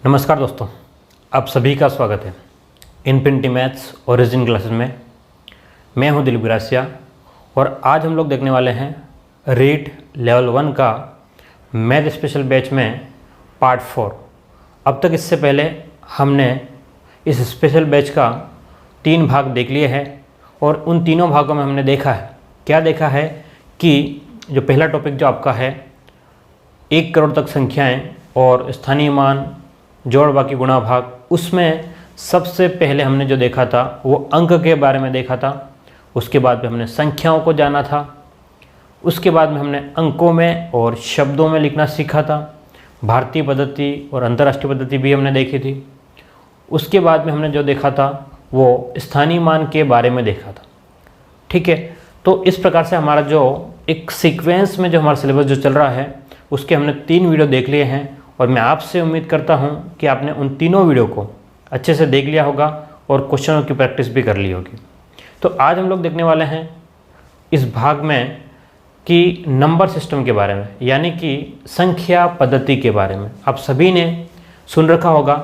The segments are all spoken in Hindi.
नमस्कार दोस्तों, आप सभी का स्वागत है इनफिनिटी मैथ्स ओरिजिन क्लासेस में। मैं हूं दिलीप ग्रासिया और आज हम लोग देखने वाले हैं रीट लेवल 1 का मैथ स्पेशल बैच में पार्ट 4। अब तक इससे पहले हमने इस स्पेशल बैच का 3 भाग देख लिए हैं और उन तीनों भागों में हमने देखा है कि जो पहला टॉपिक जो आपका है 1 करोड़ तक संख्याएं और स्थानीय मान जोड़ बाकी गुणा भाग, उसमें सबसे पहले हमने जो देखा था वो अंक के बारे में देखा था। उसके बाद में हमने संख्याओं को जाना था। उसके बाद में हमने अंकों में और शब्दों में लिखना सीखा था। भारतीय पद्धति और अंतर्राष्ट्रीय पद्धति भी हमने देखी थी। उसके बाद में हमने जो देखा था वो स्थानीय मान के बारे में देखा था। ठीक है, तो इस प्रकार से हमारा जो एक सीक्वेंस में जो हमारा सिलेबस जो चल रहा है उसके हमने 3 वीडियो देख लिए हैं और मैं आपसे उम्मीद करता हूं कि आपने उन तीनों वीडियो को अच्छे से देख लिया होगा और क्वेश्चनों की प्रैक्टिस भी कर ली होगी। तो आज हम लोग देखने वाले हैं इस भाग में कि नंबर सिस्टम के बारे में, यानी कि संख्या पद्धति के बारे में। आप सभी ने सुन रखा होगा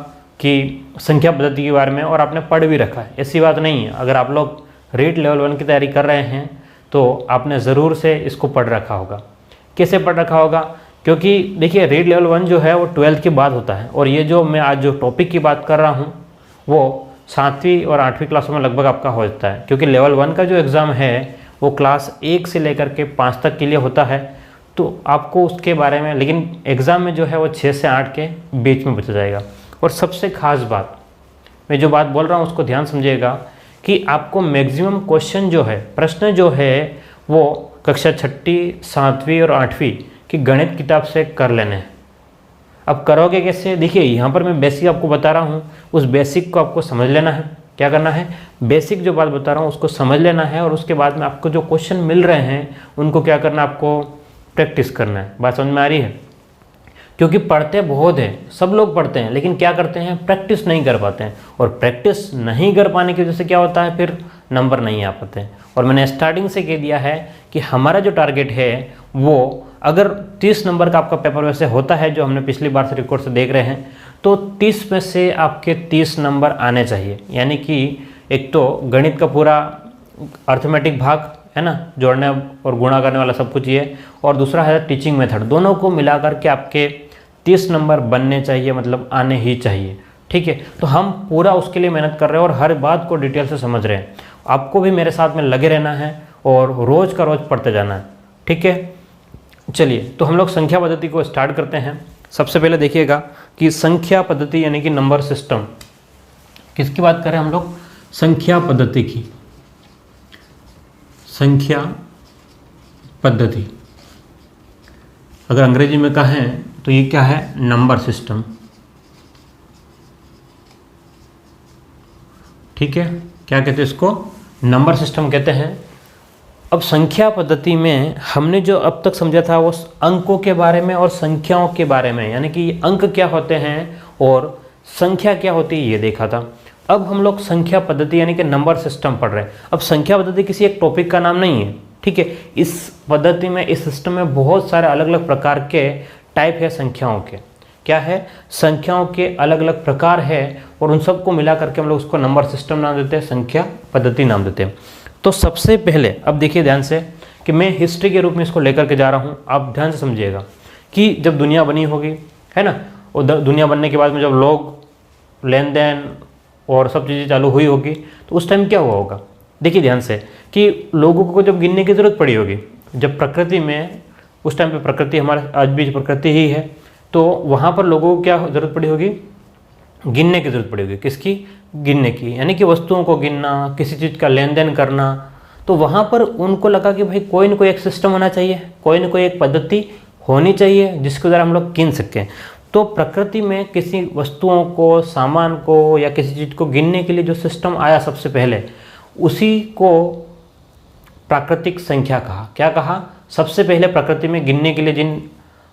कि संख्या पद्धति के बारे में और आपने पढ़ भी रखा है, ऐसी बात नहीं है। अगर आप लोग रीट लेवल 1 की तैयारी कर रहे हैं तो आपने ज़रूर से इसको पढ़ रखा होगा। कैसे पढ़ रखा होगा? क्योंकि देखिए रीट लेवल 1 जो है वो 12th के बाद होता है और ये जो मैं आज जो टॉपिक की बात कर रहा हूँ वो 7वीं और 8वीं क्लासों में लगभग आपका हो जाता है। क्योंकि लेवल 1 का जो एग्ज़ाम है वो क्लास 1 से लेकर के 5 तक के लिए होता है, तो आपको उसके बारे में, लेकिन एग्ज़ाम में जो है वो 6 से 8 के बीच में बचा जाएगा। और सबसे ख़ास बात, मैं जो बात बोल रहा हूँ उसको ध्यान समझिएगा कि आपको मैक्सिमम क्वेश्चन जो है, प्रश्न जो है वो कक्षा 6वीं, 7वीं और 8वीं कि गणित किताब से कर लेने हैं। अब करोगे कैसे? देखिए यहाँ पर मैं बेसिक आपको बता रहा हूँ, उस बेसिक को आपको समझ लेना है। क्या करना है? बेसिक जो बात बता रहा हूँ उसको समझ लेना है और उसके बाद में आपको जो क्वेश्चन मिल रहे हैं उनको क्या करना है, आपको प्रैक्टिस करना है। बात समझ में आ रही है? क्योंकि पढ़ते बहुत हैं, सब लोग पढ़ते हैं, लेकिन क्या करते हैं, प्रैक्टिस नहीं कर पाते हैं। और प्रैक्टिस नहीं कर पाने की वजह से क्या होता है, फिर नंबर नहीं आ पाते हैं। और मैंने स्टार्टिंग से कह दिया है कि हमारा जो टारगेट है वो, अगर 30 नंबर का आपका पेपर वैसे होता है जो हमने पिछली बार से रिकॉर्ड से देख रहे हैं, तो 30 में से आपके 30 नंबर आने चाहिए। यानी कि एक तो गणित का पूरा अर्थमेटिक भाग है ना, जोड़ने और गुणा करने वाला सब कुछ ये, और दूसरा है टीचिंग मेथड। दोनों को मिलाकर के आपके 30 नंबर बनने चाहिए, मतलब आने ही चाहिए। ठीक है, तो हम पूरा उसके लिए मेहनत कर रहे हैं और हर बात को डिटेल से समझ रहे हैं। आपको भी मेरे साथ में लगे रहना है और रोज़ का रोज़ पढ़ते जाना है। ठीक है, चलिए तो हम लोग संख्या पद्धति को स्टार्ट करते हैं। सबसे पहले देखिएगा कि संख्या पद्धति यानी कि नंबर सिस्टम, किसकी बात करें हम लोग? संख्या पद्धति की। संख्या पद्धति अगर अंग्रेजी में कहें तो ये क्या है? Number system. ठीक है, क्या कहते हैं इसको? नंबर सिस्टम कहते हैं। अब संख्या पद्धति में हमने जो अब तक समझा था वो अंकों के बारे में और संख्याओं के बारे में, यानी कि अंक क्या होते हैं और संख्या क्या होती है, ये देखा था। अब हम लोग संख्या पद्धति यानी कि नंबर सिस्टम पढ़ रहे हैं। अब संख्या पद्धति किसी एक टॉपिक का नाम नहीं है। ठीक है, इस पद्धति में, इस सिस्टम में बहुत सारे अलग अलग प्रकार के टाइप है संख्याओं के। क्या है? संख्याओं के अलग अलग प्रकार है और उन सबको मिला करके हम लोग उसको नंबर सिस्टम नाम देते हैं, संख्या पद्धति नाम देते हैं। तो सबसे पहले अब देखिए ध्यान से कि मैं हिस्ट्री के रूप में इसको लेकर के जा रहा हूँ। आप ध्यान से समझिएगा कि जब दुनिया बनी होगी, है ना, और दुनिया बनने के बाद में जब लोग लेन देन और सब चीज़ें चालू हुई होगी, तो उस टाइम क्या हुआ होगा? देखिए ध्यान से कि लोगों को जब गिनने की ज़रूरत पड़ी होगी, जब प्रकृति में, उस टाइम पे प्रकृति हमारे आज भी प्रकृति ही है, तो वहाँ पर लोगों को क्या ज़रूरत पड़ी होगी? गिनने की ज़रूरत पड़ी होगी। किसकी? गिनने की, यानी कि वस्तुओं को गिनना, किसी चीज़ का लेन देन करना। तो वहाँ पर उनको लगा कि भाई कोई न कोई एक सिस्टम होना चाहिए, कोई न कोई एक पद्धति होनी चाहिए जिसके द्वारा हम लोग गिन सकें। तो प्रकृति में किसी वस्तुओं को, सामान को या किसी चीज़ को गिनने के लिए जो सिस्टम आया सबसे पहले, उसी को प्राकृतिक संख्या कहा। क्या कहा? सबसे पहले प्रकृति में गिनने के लिए जिन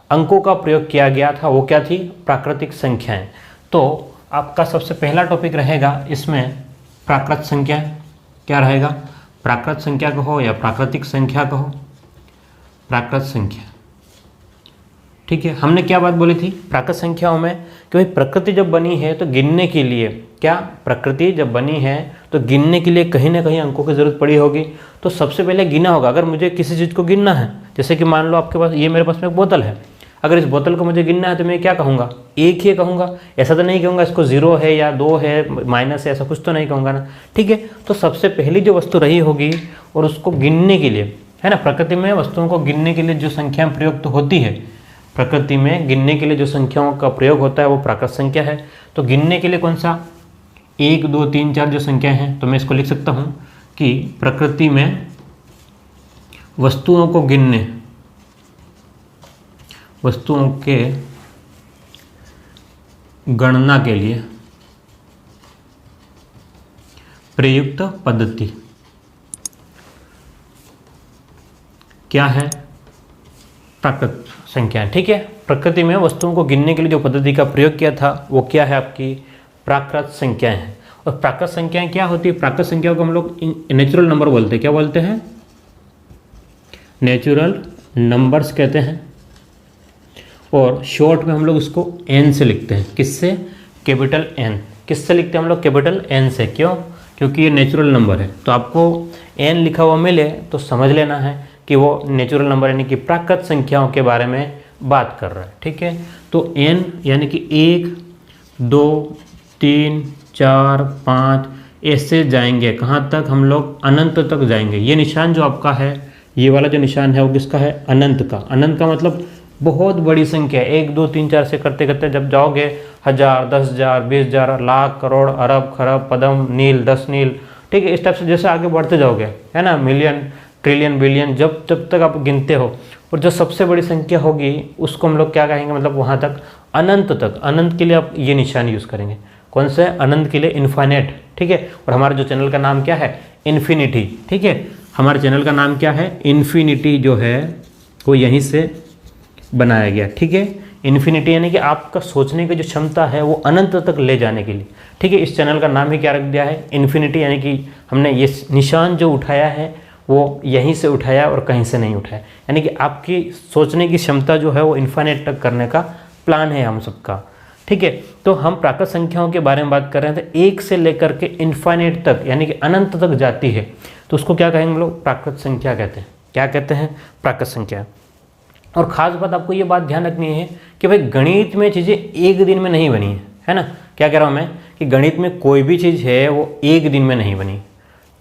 अंकों का प्रयोग किया गया था वो क्या थी? प्राकृतिक संख्याएं। तो आपका सबसे पहला टॉपिक रहेगा इसमें प्राकृत संख्या। क्या रहेगा? प्राकृत संख्या कहो या प्राकृतिक संख्या कहो, प्राकृत संख्या। ठीक है, हमने क्या बात बोली थी प्राकृत संख्याओं में कि भाई प्रकृति जब बनी है तो गिनने के लिए, क्या प्रकृति जब बनी है तो गिनने के लिए कहीं ना कहीं अंकों की ज़रूरत पड़ी होगी। तो सबसे पहले गिना होगा। अगर मुझे किसी चीज़ को गिनना है, जैसे कि मान लो आपके पास, ये मेरे पास में एक बोतल है, अगर इस बोतल को मुझे गिनना है तो मैं क्या कहूँगा, एक ही कहूँगा। ऐसा तो नहीं कहूँगा इसको 0 है या 2 है माइनस है, ऐसा कुछ तो नहीं कहूँगा ना। ठीक है, तो सबसे पहली जो वस्तु रही होगी और उसको गिनने के लिए, है ना, प्रकृति में वस्तुओं को गिनने के लिए जो संख्या प्रयुक्त होती है, प्रकृति में गिनने के लिए जो संख्याओं का प्रयोग होता है वो प्राकृत संख्या है। तो गिनने के लिए कौन सा, 1 2 3 4 जो संख्या हैं, तो मैं इसको लिख सकता हूँ कि प्रकृति में वस्तुओं को गिनने, वस्तुओं के गणना के लिए प्रयुक्त पद्धति क्या है, प्राकृत संख्या। ठीक है, प्रकृति में वस्तुओं को गिनने के लिए जो पद्धति का प्रयोग किया था वो क्या है, आपकी प्राकृत संख्याएं हैं। और प्राकृत संख्याएं क्या होती है, प्राकृत संख्याओं को हम लोग नेचुरल नंबर बोलते हैं। क्या बोलते हैं, नेचुरल नंबर्स कहते हैं। और शॉर्ट में हम लोग उसको एन से लिखते हैं। किससे, कैपिटल एन। किससे लिखते हैं हम लोग, कैपिटल एन से। क्यों, क्योंकि ये नेचुरल नंबर है। तो आपको एन लिखा हुआ मिले तो समझ लेना है कि वो नेचुरल नंबर यानी कि प्राकृत संख्याओं के बारे में बात कर रहा है। ठीक है, तो एन यानी कि 1 2 3 4 5 ऐसे जाएंगे, कहाँ तक, हम लोग अनंत तक जाएंगे। ये निशान जो आपका है, ये वाला जो निशान है वो किसका है, अनंत का। अनंत का मतलब बहुत बड़ी संख्या, 1 2 3 4 से करते करते जब जाओगे 1000 10,000 20,000 लाख करोड़ अरब खरब पदम नील 10 नील। ठीक है, इस टाइप से जैसे आगे बढ़ते जाओगे, है ना, मिलियन ट्रिलियन बिलियन, जब तक आप गिनते हो, और जो सबसे बड़ी संख्या होगी उसको हम लोग क्या कहेंगे, मतलब वहाँ तक, अनंत तक। अनंत के लिए आप ये निशान यूज़ करेंगे। कौन से, अनंत के लिए इन्फाइनेट। ठीक है, और हमारे जो चैनल का नाम क्या है, इन्फिनिटी। ठीक है, हमारे चैनल का नाम क्या है, इन्फिनिटी जो है वो यहीं से बनाया गया। ठीक है, इन्फिनिटी यानी कि आपका सोचने की जो क्षमता है वो अनंत तक ले जाने के लिए। ठीक है, इस चैनल का नाम ही क्या रख दिया है, इन्फिनिटी, यानी कि हमने ये निशान जो उठाया है वो यहीं से उठाया और कहीं से नहीं उठाया। यानी कि आपकी सोचने की क्षमता जो है वो इन्फाइनेट तक करने का प्लान है हम सबका। ठीक है, तो हम प्राकृत संख्याओं के बारे में बात कर रहे हैं। तो 1 से लेकर के इन्फाइनेट तक यानी कि अनंत तक जाती है तो उसको क्या कहेंगे लोग, प्राकृत संख्या कहते हैं। क्या कहते हैं, प्राकृत संख्या। और ख़ास बात आपको ये बात ध्यान रखनी है कि भाई गणित में चीज़ें एक दिन में नहीं बनी है ना। क्या कह रहा हूँ मैं कि गणित में कोई भी चीज़ है वो एक दिन में नहीं बनी।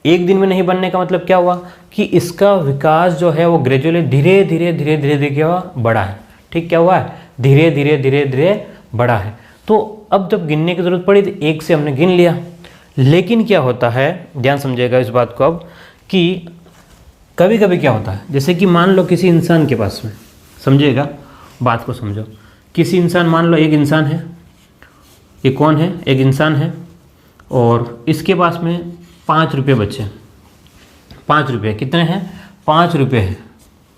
एक दिन में नहीं बनने का मतलब क्या हुआ कि इसका विकास जो है वो ग्रेजुअली धीरे धीरे क्या हुआ, बढ़ा है। ठीक, क्या हुआ है, धीरे धीरे बढ़ा है। तो अब जब गिनने की ज़रूरत पड़ी तो 1 से हमने गिन लिया। लेकिन क्या होता है, ध्यान समझिएगा इस बात को अब, कि कभी कभी क्या होता है, जैसे कि मान लो किसी इंसान के पास में, समझिएगा बात को समझो, किसी इंसान, मान लो एक इंसान है, ये कौन है, एक इंसान है, और इसके पास में 5 रुपये बचे। 5 रुपये कितने हैं, 5 रुपये हैं।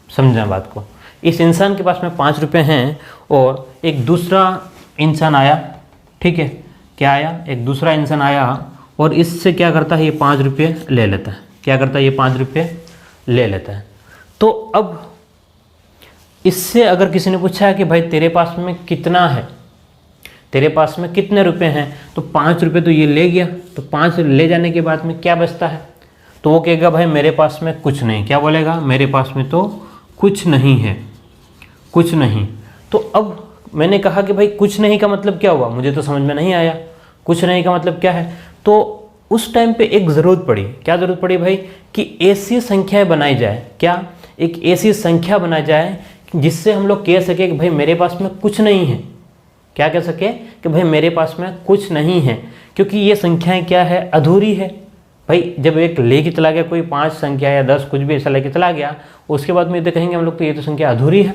समझना बात को, इस इंसान के पास में 5 रुपये हैं और एक दूसरा इंसान आया। ठीक है, क्या आया, एक दूसरा इंसान आया और इससे क्या करता है, ये 5 रुपये ले लेता है। क्या करता है, ये 5 रुपये ले लेता है। तो अब इससे अगर किसी ने पूछा है कि भाई तेरे पास में कितना है, तेरे पास में कितने रुपए हैं, तो 5 रुपये तो ये ले गया। तो 5 ले जाने के बाद में क्या बचता है, तो वो कहेगा भाई मेरे पास में कुछ नहीं। क्या बोलेगा, मेरे पास में तो कुछ नहीं है, कुछ नहीं। तो अब मैंने कहा कि भाई कुछ नहीं का मतलब क्या हुआ, मुझे तो समझ में नहीं आया। कुछ नहीं का मतलब क्या है, तो उस टाइम पे एक ज़रूरत पड़ी। क्या ज़रूरत पड़ी भाई, कि ऐसी संख्याएं बनाई जाए। क्या, एक ऐसी संख्या बनाई जाए जिससे हम लोग कह सके कि भाई मेरे पास में कुछ नहीं है। क्या कह सके कि भाई मेरे पास में कुछ नहीं है, क्योंकि ये संख्याएं क्या है, अधूरी है। भाई जब एक लेके चला गया कोई 5 संख्या या 10 कुछ भी ऐसा लेके चला गया, उसके बाद में ये तो कहेंगे हम लोग तो ये तो संख्या अधूरी है।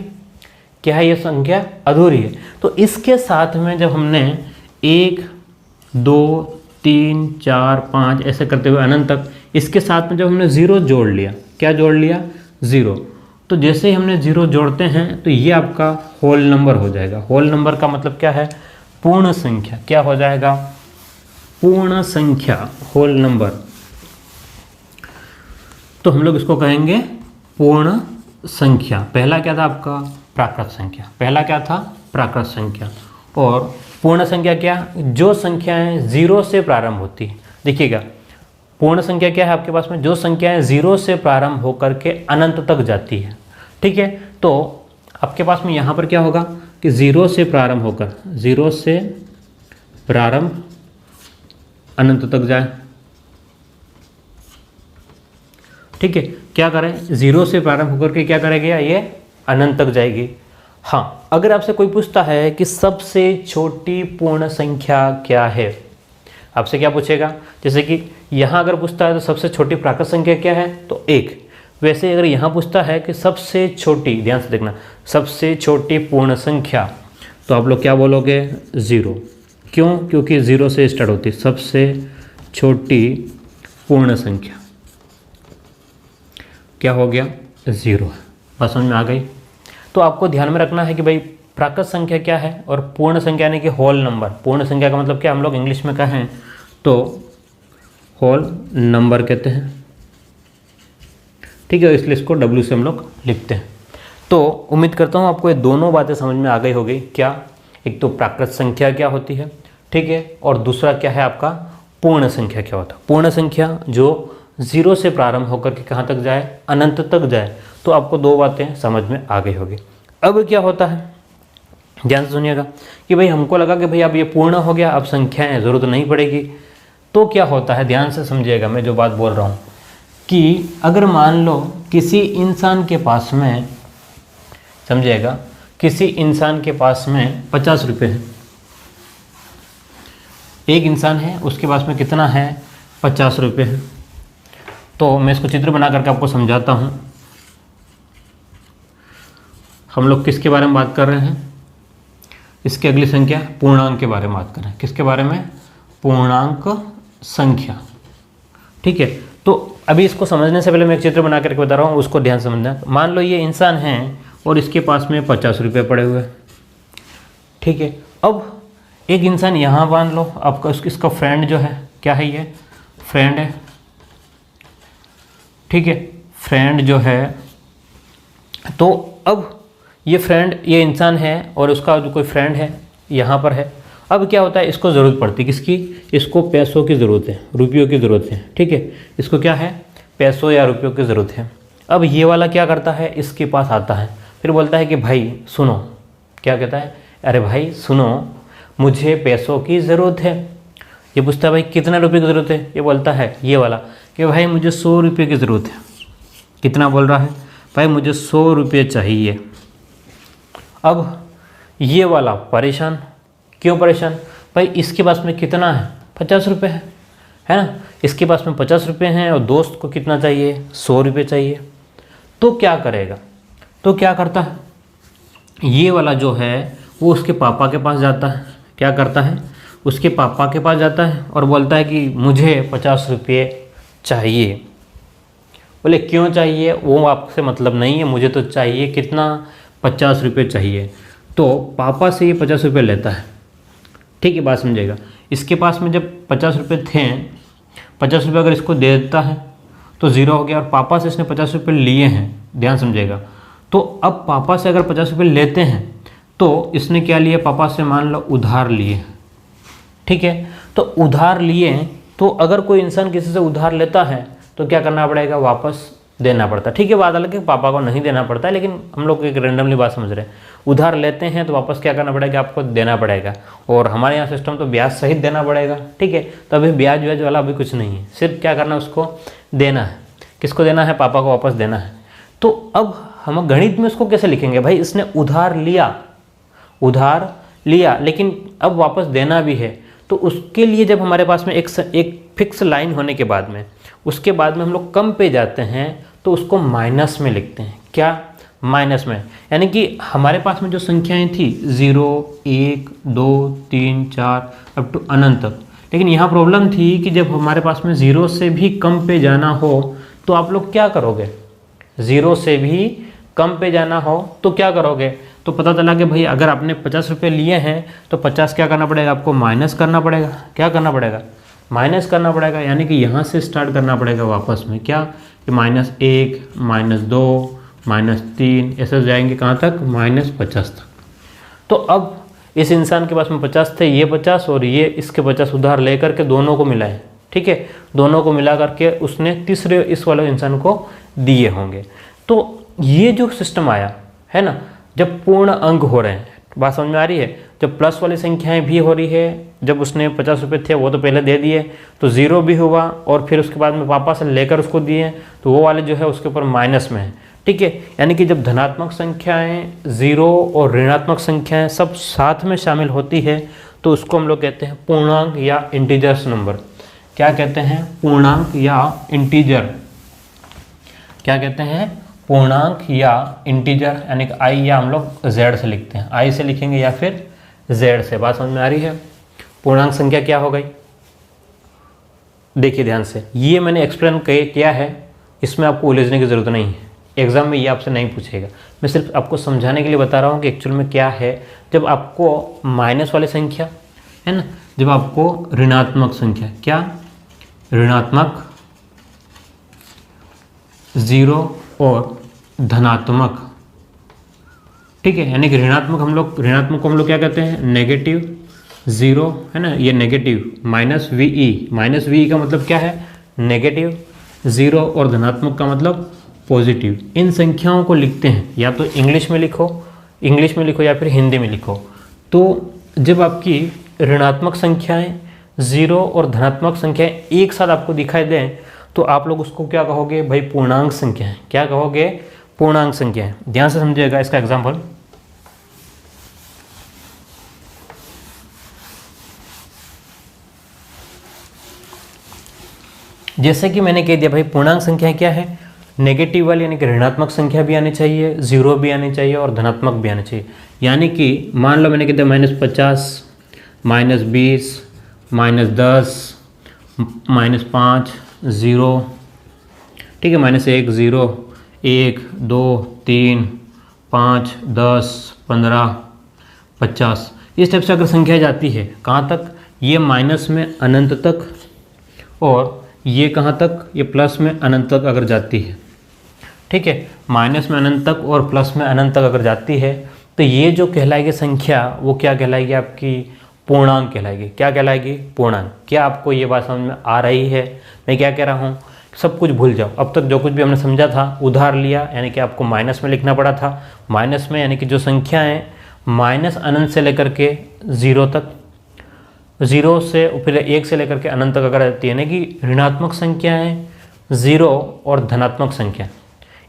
क्या है, ये संख्या अधूरी है। तो इसके साथ में जब हमने 1 2 3 4 5 ऐसे करते हुए अनंत तक, इसके साथ में जब हमने 0 जोड़ लिया, क्या जोड़ लिया, 0, तो जैसे ही हमने 0 जोड़ते हैं तो ये आपका होल नंबर हो जाएगा। होल नंबर का मतलब क्या है, पूर्ण संख्या। क्या हो जाएगा, पूर्ण संख्या, होल नंबर। तो हम लोग इसको कहेंगे पूर्ण संख्या। पहला क्या था आपका, प्राकृत संख्या। पहला क्या था? प्राकृत संख्या। और पूर्ण संख्या क्या? जो संख्याएं 0 से प्रारंभ होती है। देखिएगा, पूर्ण संख्या क्या है आपके पास में? जो संख्याएं 0 से प्रारंभ होकर के अनंत तक जाती है। ठीक है, तो आपके पास में यहाँ पर क्या होगा कि 0 से प्रारंभ होकर, 0 से प्रारंभ अनंत तक जाए। ठीक है, क्या करें? 0 से प्रारंभ होकर के क्या करेगी? ये अनंत तक जाएगी। हाँ, अगर आपसे कोई पूछता है कि सबसे छोटी पूर्ण संख्या क्या है, आपसे क्या पूछेगा? जैसे कि यहाँ अगर पूछता है तो सबसे छोटी प्राकृत संख्या क्या है, तो 1। वैसे अगर यहाँ पूछता है कि सबसे छोटी, ध्यान से देखना, सबसे छोटी पूर्ण संख्या, तो आप लोग क्या बोलोगे? 0। क्यों? क्योंकि 0 से स्टार्ट होती है। सबसे छोटी पूर्ण संख्या क्या हो गया? 0 है। बात समझ में आ गई? तो आपको ध्यान में रखना है कि भाई प्राकृत संख्या क्या है और पूर्ण संख्या यानी कि होल नंबर। पूर्ण संख्या का मतलब क्या हम लोग इंग्लिश में कहें तो होल नंबर कहते हैं। ठीक है, इसलिए इसको W से हम लोग लिखते हैं। तो उम्मीद करता हूँ आपको ये दोनों बातें समझ में आ गई होगी। क्या? एक तो प्राकृत संख्या क्या होती है, ठीक है, और दूसरा क्या है आपका पूर्ण संख्या क्या होता है। पूर्ण संख्या जो 0 से प्रारंभ होकर के कहाँ तक जाए? अनंत तक जाए। तो आपको दो बातें समझ में आ गई होगी। अब क्या होता है, ध्यान से सुनिएगा कि भाई हमको लगा कि भाई अब ये पूर्ण हो गया, अब संख्याएं ज़रूरत नहीं पड़ेगी। तो क्या होता है, ध्यान से समझिएगा मैं जो बात बोल रहा हूँ, कि अगर मान लो किसी इंसान के पास में, समझिएगा, किसी इंसान के पास में 50 रुपये है। एक इंसान है, उसके पास में कितना है? 50 रुपये है। तो मैं इसको चित्र बना करके आपको समझाता हूँ। हम लोग किसके बारे में बात कर रहे हैं? इसकी अगली संख्या पूर्णांक के बारे में बात कर रहे हैं। किसके बारे में? पूर्णांक संख्या। ठीक है, तो अभी इसको समझने से पहले मैं एक चित्र बना करके बता रहा हूँ, उसको ध्यान से समझना। मान लो ये इंसान है और इसके पास में 50 रुपये पड़े हुए। ठीक है, अब एक इंसान यहाँ मान लो आपका इसका फ्रेंड जो है, क्या है? ये फ्रेंड है। ठीक है, फ्रेंड जो है, तो अब ये फ्रेंड, ये इंसान है और उसका जो कोई फ्रेंड है यहाँ पर है। अब क्या होता है, इसको ज़रूरत पड़ती है, किसकी? इसको पैसों की ज़रूरत है, रुपयों की ज़रूरत है। ठीक है, इसको क्या है? पैसों या रुपयों की ज़रूरत है। अब ये वाला क्या करता है, इसके पास आता है, फिर बोलता है कि भाई सुनो, क्या कहता है? अरे भाई सुनो, मुझे पैसों की ज़रूरत है। ये पूछता है भाई कितना रुपये की ज़रूरत है? ये बोलता है ये वाला कि भाई मुझे 100 रुपये की ज़रूरत है। कितना बोल रहा है? भाई मुझे 100 रुपये चाहिए। अब ये वाला परेशान। क्यों परेशान? भाई इसके पास में कितना है? 50 रुपये है ना? इसके पास में 50 रुपये हैं और दोस्त को कितना चाहिए? 100 रुपये चाहिए। तो क्या करेगा? तो क्या करता है, ये वाला जो है वो उसके पापा के पास जाता है। क्या करता है? उसके पापा के पास जाता है और बोलता है कि मुझे 50 रुपये चाहिए। बोले क्यों चाहिए? वो आपसे मतलब नहीं है, मुझे तो चाहिए कितना? 50 रुपये चाहिए। तो पापा से ये 50 रुपये लेता है। ठीक है, बात समझेगा। इसके पास में जब 50 रुपये थे, 50 रुपये अगर इसको दे देता है तो 0 हो गया, और पापा से इसने 50 रुपये लिए हैं, ध्यान समझेगा। तो अब पापा से अगर 50 रुपये लेते हैं तो इसने क्या लिया? पापा से मान लो उधार लिए। ठीक है, तो उधार लिए, तो अगर कोई इंसान किसी से उधार लेता है तो क्या करना पड़ेगा? वापस देना पड़ता है। ठीक है, बात अलग है, पापा को नहीं देना पड़ता है, लेकिन हम लोग एक रैंडमली बात समझ रहे हैं। उधार लेते हैं तो वापस क्या करना पड़ेगा? आपको देना पड़ेगा। और हमारे यहाँ सिस्टम तो ब्याज सहित देना पड़ेगा। ठीक है, तो अभी ब्याज व्याज वाला अभी कुछ नहीं है, सिर्फ क्या करना है, उसको देना है। किसको देना है? पापा को वापस देना है। तो अब हम गणित में उसको कैसे लिखेंगे? भाई इसने उधार लिया लेकिन अब वापस देना भी है, तो उसके लिए जब हमारे पास में एक फिक्स लाइन होने के बाद में, उसके बाद में हम लोग कम पे जाते हैं तो उसको माइनस में लिखते हैं। क्या? माइनस में। यानी कि हमारे पास में जो संख्याएं थी 0, 1, 2, 3, 4 अप टू अनंत तक, लेकिन यहाँ प्रॉब्लम थी कि जब हमारे पास में 0 से भी कम पे जाना हो तो आप लोग क्या करोगे? 0 से भी कम पे जाना हो तो क्या करोगे? तो पता चला कि भाई अगर आपने 50 रुपये लिए हैं तो 50 क्या करना पड़ेगा? आपको माइनस करना पड़ेगा। क्या करना पड़ेगा? माइनस करना पड़ेगा। यानी कि यहाँ से स्टार्ट करना पड़ेगा वापस में। क्या? कि -1, -2, -3 ऐसे जाएंगे कहाँ तक, -50 तक। तो अब इस इंसान के पास में 50 थे, ये 50 और ये इसके 50 उधार लेकर के दोनों को मिलाए, ठीक है, दोनों को मिला करके उसने तीसरे इस वाले इंसान को दिए होंगे। तो ये जो सिस्टम आया है ना, जब पूर्ण अंक हो रहे हैं, बात समझ में आ रही है, जब प्लस वाली संख्याएं भी हो रही है, जब उसने 50 रुपये थे वो तो पहले दे दिए तो 0 भी हुआ और फिर उसके बाद में पापा से लेकर उसको दिए तो वो वाले जो है उसके ऊपर माइनस में है, ठीक है। यानी कि जब धनात्मक संख्याएं, 0 और ऋणात्मक संख्याएं सब साथ में शामिल होती है तो उसको हम लोग कहते हैं पूर्णांक या इंटीजर्स नंबर। क्या कहते हैं, पूर्णांक या इंटीजर। क्या कहते हैं, पूर्णांक या इंटीजर, यानी कि आई या हम लोग जेड से लिखते हैं, आई से लिखेंगे या फिर जेड से। बात समझ में आ रही है। पूर्णांक संख्या क्या हो गई, देखिए ध्यान से, ये मैंने एक्सप्लेन किया है, इसमें आपको उलझने की ज़रूरत नहीं है, एग्जाम में ये आपसे नहीं पूछेगा, मैं सिर्फ आपको समझाने के लिए बता रहा हूँ कि एक्चुअल में क्या है। जब आपको माइनस वाली संख्या है ना, जब आपको ऋणात्मक संख्या, क्या, ऋणात्मक 0 और धनात्मक, ठीक है, यानी कि ऋणात्मक को हम लोग क्या कहते हैं, नेगेटिव 0 है ना, ये नेगेटिव -VE का मतलब क्या है, नेगेटिव 0 और धनात्मक का मतलब पॉजिटिव। इन संख्याओं को लिखते हैं, या तो इंग्लिश में लिखो या फिर हिंदी में लिखो। तो जब आपकी ऋणात्मक संख्याएं 0 और धनात्मक संख्याएं एक साथ आपको दिखाई दें तो आप लोग उसको क्या कहोगे भाई, पूर्णांक संख्या है। क्या कहोगे, पूर्णांक संख्या है। ध्यान से समझिएगा इसका एग्जांपल। जैसे कि मैंने कह दिया भाई, पूर्णांक संख्या क्या है, नेगेटिव वाली, यानी कि ऋणात्मक संख्या भी आनी चाहिए, 0 भी आनी चाहिए और धनात्मक भी आनी चाहिए। यानी कि मान लो मैंने कह दिया -50, -20, -10, -5, 0, ठीक है, -1, 0, 1, 2, 3, 5, 10, 15, 50, इस टाइप से अगर संख्या जाती है कहाँ तक, ये माइनस में अनंत तक और ये कहाँ तक, ये प्लस में अनंत तक अगर जाती है, ठीक है, माइनस में अनंत तक और प्लस में अनंत तक अगर जाती है तो ये जो कहलाएगी संख्या वो क्या कहलाएगी, आपकी पूर्णांक कहलाएगी। क्या कहलाएगी, पूर्णांक। क्या आपको ये बात समझ में आ रही है मैं क्या कह रहा हूँ, सब कुछ भूल जाओ, अब तक जो कुछ भी हमने समझा था उधार लिया, यानी कि आपको माइनस में लिखना पड़ा था, माइनस में यानी कि जो संख्या है माइनस अनंत से लेकर के 0 तक, 0 से फिर 1 से लेकर के अनंत तक अगर रहती है, यानी कि ऋणात्मक संख्याएं, 0 और धनात्मक संख्या,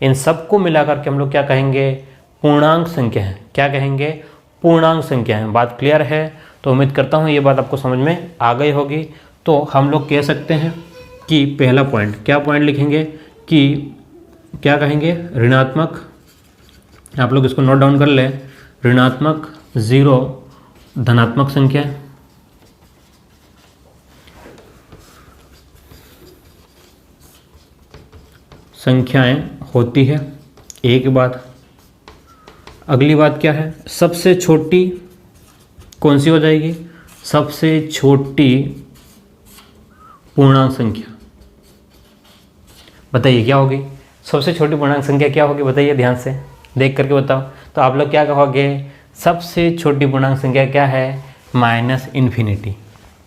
इन सबको मिला करके हम लोग क्या कहेंगे, पूर्णांक संख्या है। क्या कहेंगे, पूर्णांक संख्या है। बात क्लियर है। तो उम्मीद करता हूँ ये बात आपको समझ में आ गई होगी। तो हम लोग कह सकते हैं कि पहला पॉइंट, क्या पॉइंट लिखेंगे कि क्या कहेंगे, ऋणात्मक, आप लोग इसको नोट डाउन कर लें, ऋणात्मक 0 धनात्मक संख्या, संख्याएं होती है। एक बात, अगली बात क्या है, सबसे छोटी कौन सी हो जाएगी, सबसे छोटी पूर्णांक संख्या। बताइए क्या होगी, सबसे छोटी पूर्णांक संख्या क्या होगी, बताइए ध्यान से देख करके बताओ। तो आप लोग क्या कहोगे, सबसे छोटी पूर्णांक संख्या क्या है, -इन्फिनिटी,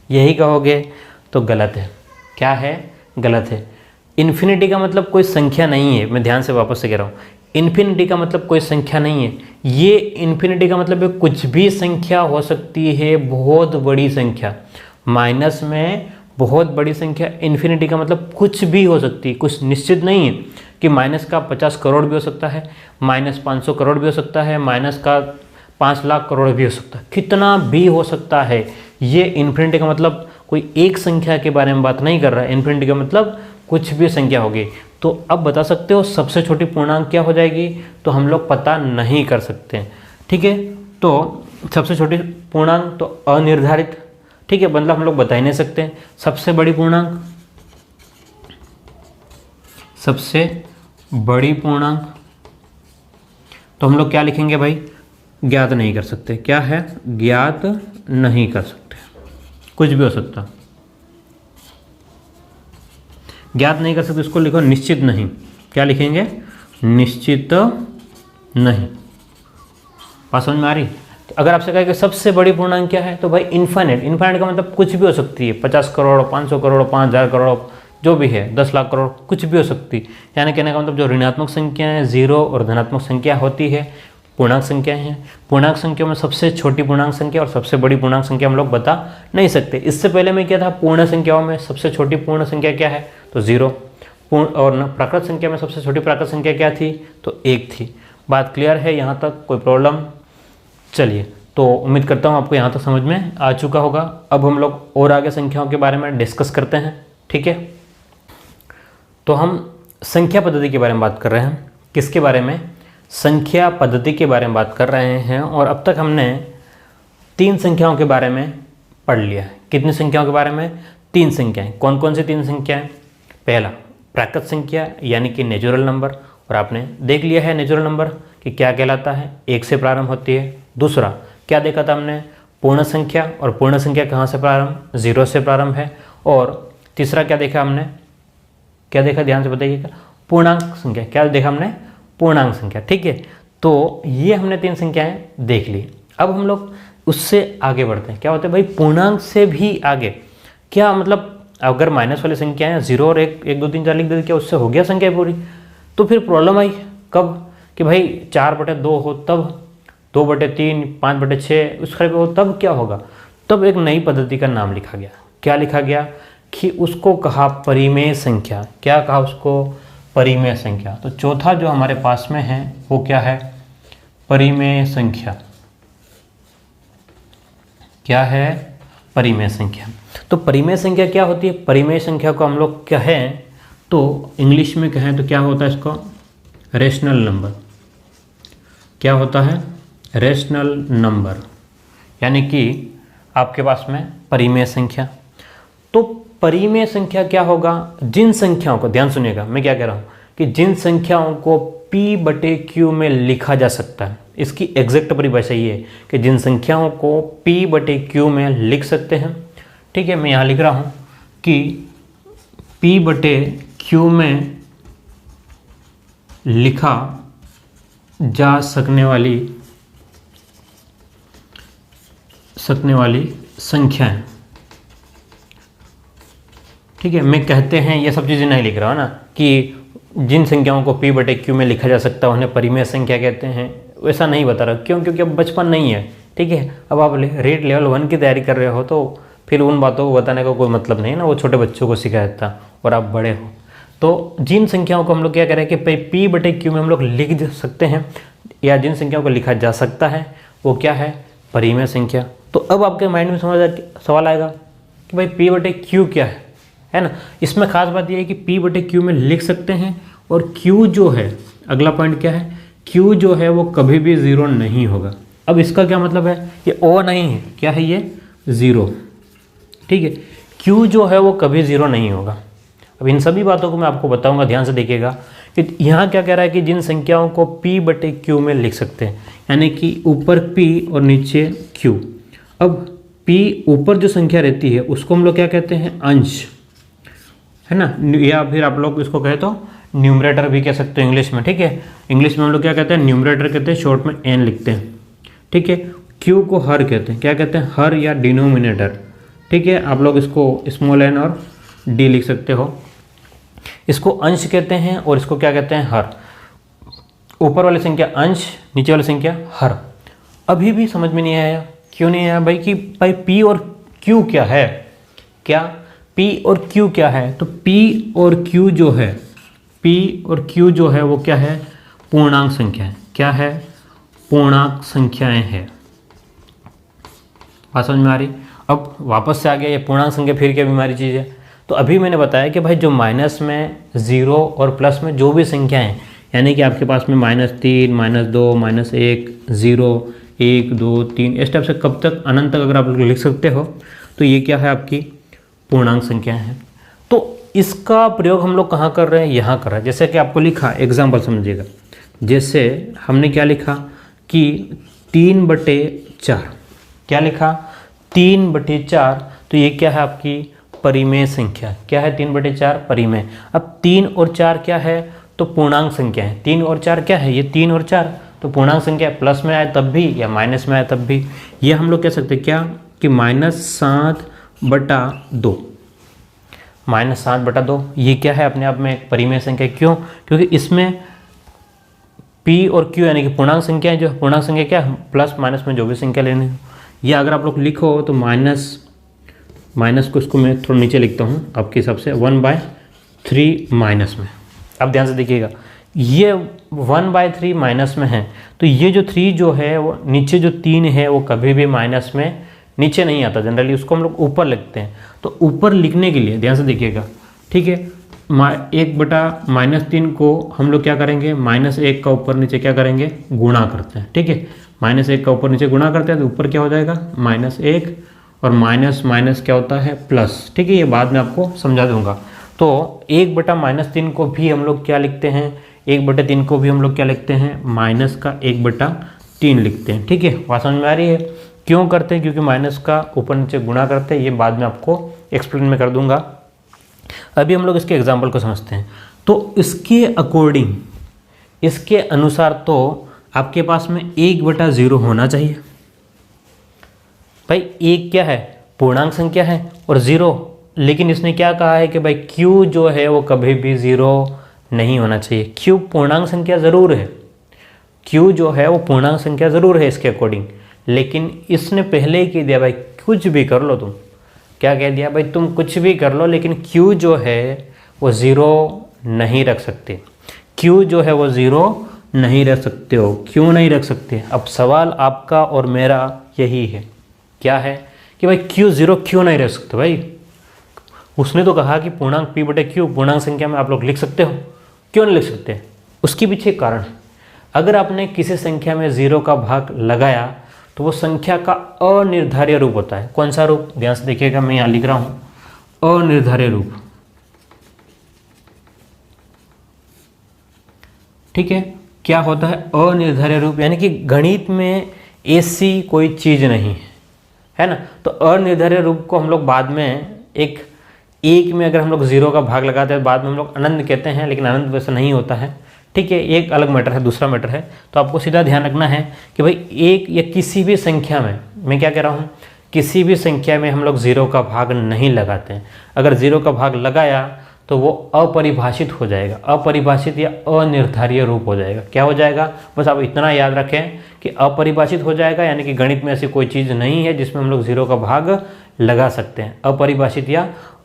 यही कहोगे। तो गलत है। क्या है, गलत है। इन्फिनिटी का मतलब कोई संख्या नहीं है, मैं ध्यान से वापस से कह रहा हूँ, इन्फिनिटी का मतलब कोई संख्या नहीं है। ये इन्फिनिटी का मतलब है कुछ भी संख्या हो सकती है, बहुत बड़ी संख्या, माइनस में बहुत बड़ी संख्या। इन्फिनिटी का मतलब कुछ भी हो सकती है, कुछ निश्चित नहीं है कि माइनस का 50 करोड़ भी हो सकता है, -500 करोड़ भी हो सकता है, माइनस का 5 लाख करोड़ भी हो सकता है, कितना भी हो सकता है। ये इन्फिनिटी का मतलब कोई एक संख्या के बारे में बात नहीं कर रहा है, इन्फिनिटी का मतलब कुछ भी संख्या होगी। तो अब बता सकते हो सबसे छोटी पूर्णांक क्या हो जाएगी, तो हम लोग पता नहीं कर सकते, ठीक है। तो सबसे छोटी पूर्णांक तो अनिर्धारित, ठीक है, मतलब हम लोग बता ही नहीं सकते। सबसे बड़ी पूर्णांक, सबसे बड़ी पूर्णांक, तो हम लोग क्या लिखेंगे भाई, ज्ञात नहीं कर सकते। क्या है, ज्ञात नहीं कर सकते, कुछ भी हो सकता, ज्ञात नहीं कर सकते, इसको लिखो निश्चित नहीं। क्या लिखेंगे, निश्चित नहीं। बात समझ में आ रही? तो अगर आपसे कहे कि सबसे बड़ी पूर्णांक क्या है, तो भाई इन्फाइनेट। इन्फाइनेट का मतलब कुछ भी हो सकती है, 50 करोड़, 500 करोड़, 5000 करोड़, जो भी है, 10 लाख करोड़, कुछ भी हो सकती। यानी कहने का मतलब जो ऋणात्मक संख्या है, जीरो और धनात्मक संख्या होती है, पूर्णांक संख्याएं हैं। पूर्णांक संख्याओं में सबसे छोटी पूर्णांक संख्या और सबसे बड़ी पूर्णांक संख्या हम लोग बता नहीं सकते। इससे पहले में क्या था, पूर्ण संख्याओं में सबसे छोटी पूर्ण संख्या क्या है, तो 0। पूर्ण और प्राकृत संख्या में सबसे छोटी प्राकृत संख्या क्या थी, तो 1 थी। बात क्लियर है यहाँ तक? कोई प्रॉब्लम? चलिए, तो उम्मीद करता हूँ आपको यहाँ तक समझ में आ चुका होगा। अब हम लोग और आगे संख्याओं के बारे में डिस्कस करते हैं, ठीक है। तो हम संख्या पद्धति के बारे में बात कर रहे हैं। किसके बारे में? संख्या पद्धति के बारे में बात कर रहे हैं। और अब तक हमने 3 संख्याओं के बारे में पढ़ लिया है। कितनी संख्याओं के बारे में? 3 संख्याएं। कौन कौन सी 3 संख्याएं? पहला प्राकृत संख्या यानी कि नेचुरल नंबर, और आपने देख लिया है नेचुरल नंबर कि क्या कहलाता है, 1 से प्रारंभ होती है। दूसरा क्या देखा था हमने? पूर्ण संख्या, और पूर्ण संख्या कहाँ से प्रारंभ? 0 से प्रारंभ है। और तीसरा क्या देखा हमने? क्या देखा, ध्यान से बताइएगा? पूर्णांक संख्या। क्या देखा हमने? पूर्णांक संख्या, ठीक है। तो ये हमने 3 संख्याएं देख ली। अब हम लोग उससे आगे बढ़ते हैं। क्या होता है भाई, पूर्णांक से भी आगे? क्या मतलब, अगर माइनस वाली संख्या है 0 और 1, 1 2 3 4 लिख देते, क्या उससे हो गया संख्या पूरी? तो फिर प्रॉब्लम आई कब, कि भाई 4/2 हो तब, 2/3, 5/6 उस खरे पे हो तब क्या होगा? तब एक नई पद्धति का नाम लिखा गया। क्या लिखा गया? कि उसको कहा परिमेय संख्या। क्या कहा उसको? परिमेय संख्या। तो चौथा जो हमारे पास में है वो क्या है? परिमेय संख्या। क्या है? परिमेय संख्या। तो परिमेय संख्या क्या होती है? परिमेय संख्या को हम लोग कहें तो इंग्लिश में कहें तो क्या होता है इसको? Rational number. क्या होता है? Rational number. यानी कि आपके पास में परिमेय संख्या। तो परिमेय संख्या क्या होगा? जिन संख्याओं को, ध्यान सुनिएगा मैं क्या कह रहा हूँ, कि जिन संख्याओं को P/Q में लिखा जा सकता है। इसकी एग्जैक्ट परिभाषा ये है कि जिन संख्याओं को P/Q में लिख सकते हैं, ठीक है। मैं यहाँ लिख रहा हूँ कि P/Q में लिखा जा सकने वाली संख्याएं, ठीक है। मैं कहते हैं ये सब चीज़ें नहीं लिख रहा हूँ ना, कि जिन संख्याओं को P/Q में लिखा जा सकता है उन्हें परिमेय संख्या कहते हैं, वैसा नहीं बता रहा। क्यों? क्योंकि अब बचपन नहीं है, ठीक है। अब आप रेट लेवल 1 की तैयारी कर रहे हो तो फिर उन बातों को बताने का कोई मतलब नहीं है ना, वो छोटे बच्चों को सिखाया था और आप बड़े हो। तो जिन संख्याओं को हम लोग क्या करें कि P/Q में हम लोग लिख सकते हैं, या जिन संख्याओं को लिखा जा सकता है वो क्या है? परिमेय संख्या। तो अब आपके माइंड में सवाल आएगा कि भाई P/Q क्या है ना। इसमें खास बात यह है कि P/Q में लिख सकते हैं, और Q जो है, अगला पॉइंट क्या है? Q जो है वो कभी भी 0 नहीं होगा। अब इसका क्या मतलब है? ये O नहीं है, क्या है ये? 0, ठीक है। Q जो है वो कभी 0 नहीं होगा। अब इन सभी बातों को मैं आपको बताऊंगा, ध्यान से देखिएगा कि यहाँ क्या कह रहा है कि जिन संख्याओं को P/Q में लिख सकते हैं, यानी कि ऊपर P और नीचे Q। अब P ऊपर जो संख्या रहती है उसको हम लोग क्या कहते हैं? अंश, है ना, या फिर आप लोग इसको कहे तो न्यूमरेटर भी कह सकते हो इंग्लिश में, ठीक है। इंग्लिश में हम लोग क्या कहते हैं? न्यूमरेटर कहते हैं, शॉर्ट में n लिखते हैं, ठीक है। Q को हर कहते हैं। क्या कहते हैं? हर या डिनोमिनेटर, ठीक है। आप लोग इसको स्मॉल n और d लिख सकते हो। इसको अंश कहते हैं और इसको क्या कहते हैं? हर। ऊपर वाली संख्या अंश, नीचे वाली संख्या हर। अभी भी समझ में नहीं आया? क्यों नहीं आया भाई? कि भाई P और Q क्या है? क्या P और Q क्या है? तो P और Q जो है, P और Q जो है वो क्या है? पूर्णांक संख्याएं। क्या है? पूर्णांक संख्याएं हैं। बात समझ में आ रही? अब वापस से आ गया ये पूर्णांक संख्या, फिर क्या बीमारी चीज़ है? तो अभी मैंने बताया कि भाई जो माइनस में, 0 और प्लस में जो भी संख्याएं, यानी कि आपके पास में -3, -2, -1, 0, 1, 2, 3, इस टाइप से कब तक, अनंत तक अगर आप लोग लिख सकते हो, तो ये क्या है? आपकी पूर्णांक संख्याएं हैं। तो इसका प्रयोग हम लोग कहाँ कर रहे हैं? यहाँ कर रहे हैं। जैसे कि आपको लिखा, एग्जाम्पल समझिएगा, जैसे हमने क्या लिखा कि 3/4। क्या लिखा? 3/4। तो ये क्या है? आपकी परिमेय संख्या। क्या है? 3/4 परिमेय। अब 3 और 4 क्या है? तो पूर्णांक संख्या है। 3 और 4 क्या है, ये 3 और 4 तो पूर्णांक संख्या है, प्लस में आए तब भी या माइनस में आए तब भी। ये हम लोग कह सकते हैं क्या कि -7/2, -7/2 ये क्या है अपने आप में एक परिमेय संख्या। क्यों? क्योंकि इसमें P और Q यानी कि पूर्णांक संख्या है, जो पूर्णांक संख्या क्या है प्लस माइनस में जो भी संख्या लेनी हो। या अगर आप लोग लिखो तो माइनस को इसको मैं थोड़ा नीचे लिखता हूँ आपके हिसाब से 1/3 माइनस में। अब ध्यान से देखिएगा, ये 1/3 माइनस में है तो ये जो 3 जो है वो नीचे जो 3 है वो कभी भी माइनस में नीचे नहीं आता, जनरली उसको हम लोग ऊपर लिखते हैं। तो ऊपर लिखने के लिए ध्यान से देखिएगा, ठीक है, 1/-3 को हम लोग क्या करेंगे, -1 का ऊपर नीचे क्या करेंगे, गुणा करते हैं। ठीक है, -1 का ऊपर नीचे गुणा करते हैं तो ऊपर क्या हो जाएगा -1 और माइनस माइनस क्या होता है प्लस। ठीक है, ये बाद में आपको समझा दूंगा। तो 1/-3 को भी हम लोग क्या लिखते हैं, 1/3 को भी हम लोग क्या लिखते हैं, -1/3 लिखते हैं। ठीक है, बात समझ में आ रही है? क्यों करते हैं? क्योंकि माइनस का ऊपर नीचे गुणा करते हैं, ये बाद में आपको एक्सप्लेन में कर दूंगा। अभी हम लोग इसके एग्जाम्पल को समझते हैं। तो इसके अकॉर्डिंग, इसके अनुसार तो आपके पास में 1/0 होना चाहिए। भाई 1 क्या है, पूर्णांक संख्या है, और 0, लेकिन इसने क्या कहा है कि भाई Q जो है वो कभी भी 0 नहीं होना चाहिए। Q पूर्णांक संख्या ज़रूर है, Q जो है वो पूर्णांक संख्या ज़रूर है इसके अकॉर्डिंग, लेकिन इसने पहले ही कह दिया भाई कुछ भी कर लो तुम, क्या कह दिया भाई तुम कुछ भी कर लो, लेकिन Q जो है वो 0 नहीं रख सकते। Q जो है वो 0 नहीं रख सकते हो। क्यों नहीं रख सकते? अब सवाल आपका और मेरा यही है, क्या है कि भाई Q 0 क्यों नहीं रख सकते। भाई उसने तो कहा कि पूर्णांक P/Q पूर्णांक संख्या में आप लोग लिख सकते हो, क्यों नहीं लिख सकते? उसके पीछे एक कारण है। अगर आपने किसी संख्या में 0 का भाग लगाया तो वो संख्या का अनिर्धार्य रूप होता है। कौन सा रूप? ध्यान से देखिएगा, मैं यहाँ लिख रहा हूँ अनिर्धार्य रूप। ठीक है, क्या होता है अनिर्धार्य रूप? यानी कि गणित में ऐसी कोई चीज़ नहीं है ना। तो अनिर्धार्य रूप को हम लोग बाद में एक में अगर हम लोग 0 का भाग लगाते हैं बाद में हम लोग अनंत कहते हैं, लेकिन अनंत वैसा नहीं होता है। ठीक है, एक अलग मैटर है, दूसरा मैटर है। तो आपको सीधा ध्यान रखना है कि भाई एक या किसी भी संख्या में, मैं क्या कह रहा हूँ, किसी भी संख्या में हम लोग 0 का भाग नहीं लगाते हैं। अगर 0 का भाग लगाया तो वो अपरिभाषित हो जाएगा, अपरिभाषित या अनिर्धार्य रूप हो जाएगा। क्या हो जाएगा? बस आप इतना याद रखें कि अपरिभाषित हो जाएगा, यानी कि गणित में ऐसी कोई चीज़ नहीं है जिसमें हम लोग 0 का भाग लगा सकते हैं। अपरिभाषित या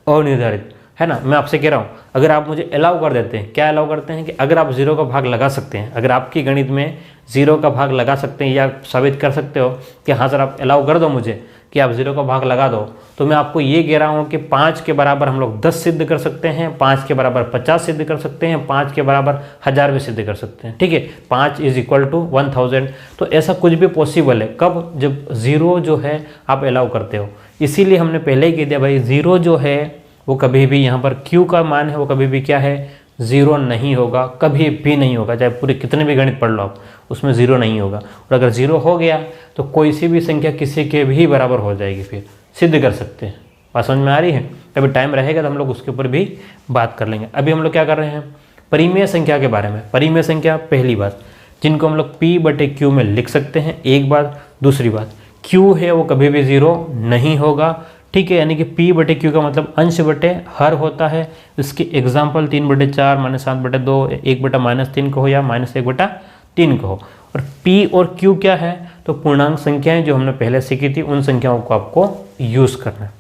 अनिर्धारित, है ना। मैं आपसे कह रहा हूँ, अगर आप मुझे अलाउ कर देते हैं, क्या अलाउ करते हैं कि अगर आप 0 का भाग लगा सकते हैं, अगर आपकी गणित में 0 का भाग लगा सकते हैं या साबित कर सकते हो कि हाँ सर आप अलाउ कर दो मुझे कि आप 0 का भाग लगा दो, तो मैं आपको ये कह रहा हूँ कि 5 के बराबर हम लोग 10 सिद्ध कर सकते हैं, 5 के बराबर 50 सिद्ध कर सकते हैं, 5 के बराबर 1000 भी सिद्ध कर सकते हैं। ठीक है, 5 = 1000। तो ऐसा कुछ भी पॉसिबल है। कब? जब 0 जो है आप अलाउ करते हो। इसीलिए हमने पहले ही कह दिया भाई 0 जो है वो कभी भी, यहाँ पर Q का मान है वो कभी भी क्या है, 0 नहीं होगा, कभी भी नहीं होगा। चाहे पूरे कितने भी गणित पढ़ लो आप, उसमें 0 नहीं होगा। और अगर 0 हो गया तो कोई सी भी संख्या किसी के भी बराबर हो जाएगी, फिर सिद्ध कर सकते हैं। बात समझ में आ रही है? अभी टाइम रहेगा तो हम लोग उसके ऊपर भी बात कर लेंगे। अभी हम लोग क्या कर रहे हैं, परिमेय संख्या के बारे में। परिमेय संख्या पहली बात जिनको हम लोग P/Q में लिख सकते हैं, एक बात। दूसरी बात Q है वो कभी भी 0 नहीं होगा। ठीक है, यानी कि P/Q का मतलब अंश बटे हर होता है। इसके एग्जाम्पल 3/4, -7/2, 1/-3 कहो या -1/3 कहो। और P और Q क्या है? तो पूर्णांक संख्याएं जो हमने पहले सीखी थी, उन संख्याओं को आपको यूज़ करना है।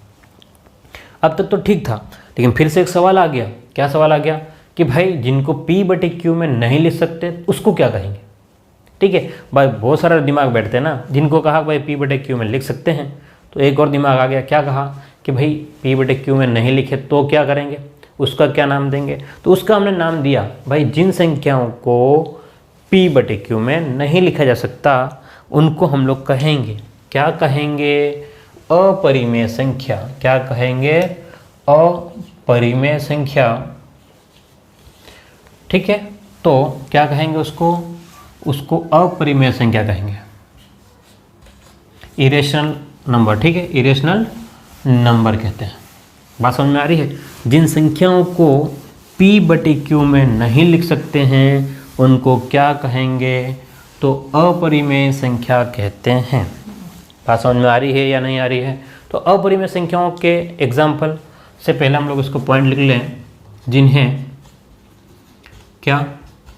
अब तक तो ठीक था, लेकिन फिर से एक सवाल आ गया। क्या सवाल आ गया कि भाई जिनको P/Q में नहीं लिख सकते उसको क्या कहेंगे? ठीक है भाई, बहुत सारा दिमाग बैठते हैं ना। जिनको कहा भाई P/Q में लिख सकते हैं, तो एक और दिमाग आ गया, क्या कहा कि भाई P/Q में नहीं लिखे तो क्या करेंगे, उसका क्या नाम देंगे? तो उसका हमने नाम दिया भाई जिन संख्याओं को P/Q में नहीं लिखा जा सकता उनको हम लोग कहेंगे, क्या कहेंगे, अपरिमेय संख्या। क्या कहेंगे? अपरिमेय संख्या। ठीक है, तो क्या कहेंगे उसको अपरिमेय संख्या कहेंगे, इरेशनल नंबर। ठीक है, इरेशनल नंबर कहते हैं। बात समझ में आ रही है? जिन संख्याओं को p/q में नहीं लिख सकते हैं उनको क्या कहेंगे? तो अपरिमेय संख्या कहते हैं। बात समझ में आ रही है या नहीं आ रही है? तो अपरिमेय संख्याओं के एग्जाम्पल से पहले हम लोग इसको पॉइंट लिख लें जिन्हें क्या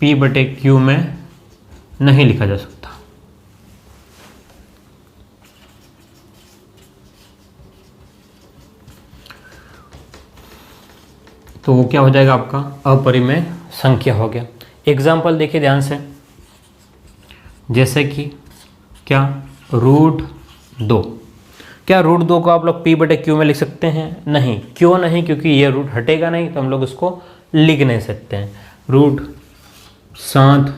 p/q में नहीं लिखा जा सकता। तो वो क्या हो जाएगा? आपका अपरिमेय संख्या हो गया। एग्जाम्पल देखिए ध्यान से, जैसे कि क्या √2। क्या √2 को आप लोग p/q में लिख सकते हैं? नहीं। क्यों नहीं? क्योंकि ये रूट हटेगा नहीं, तो हम लोग इसको लिख नहीं सकते हैं। √7,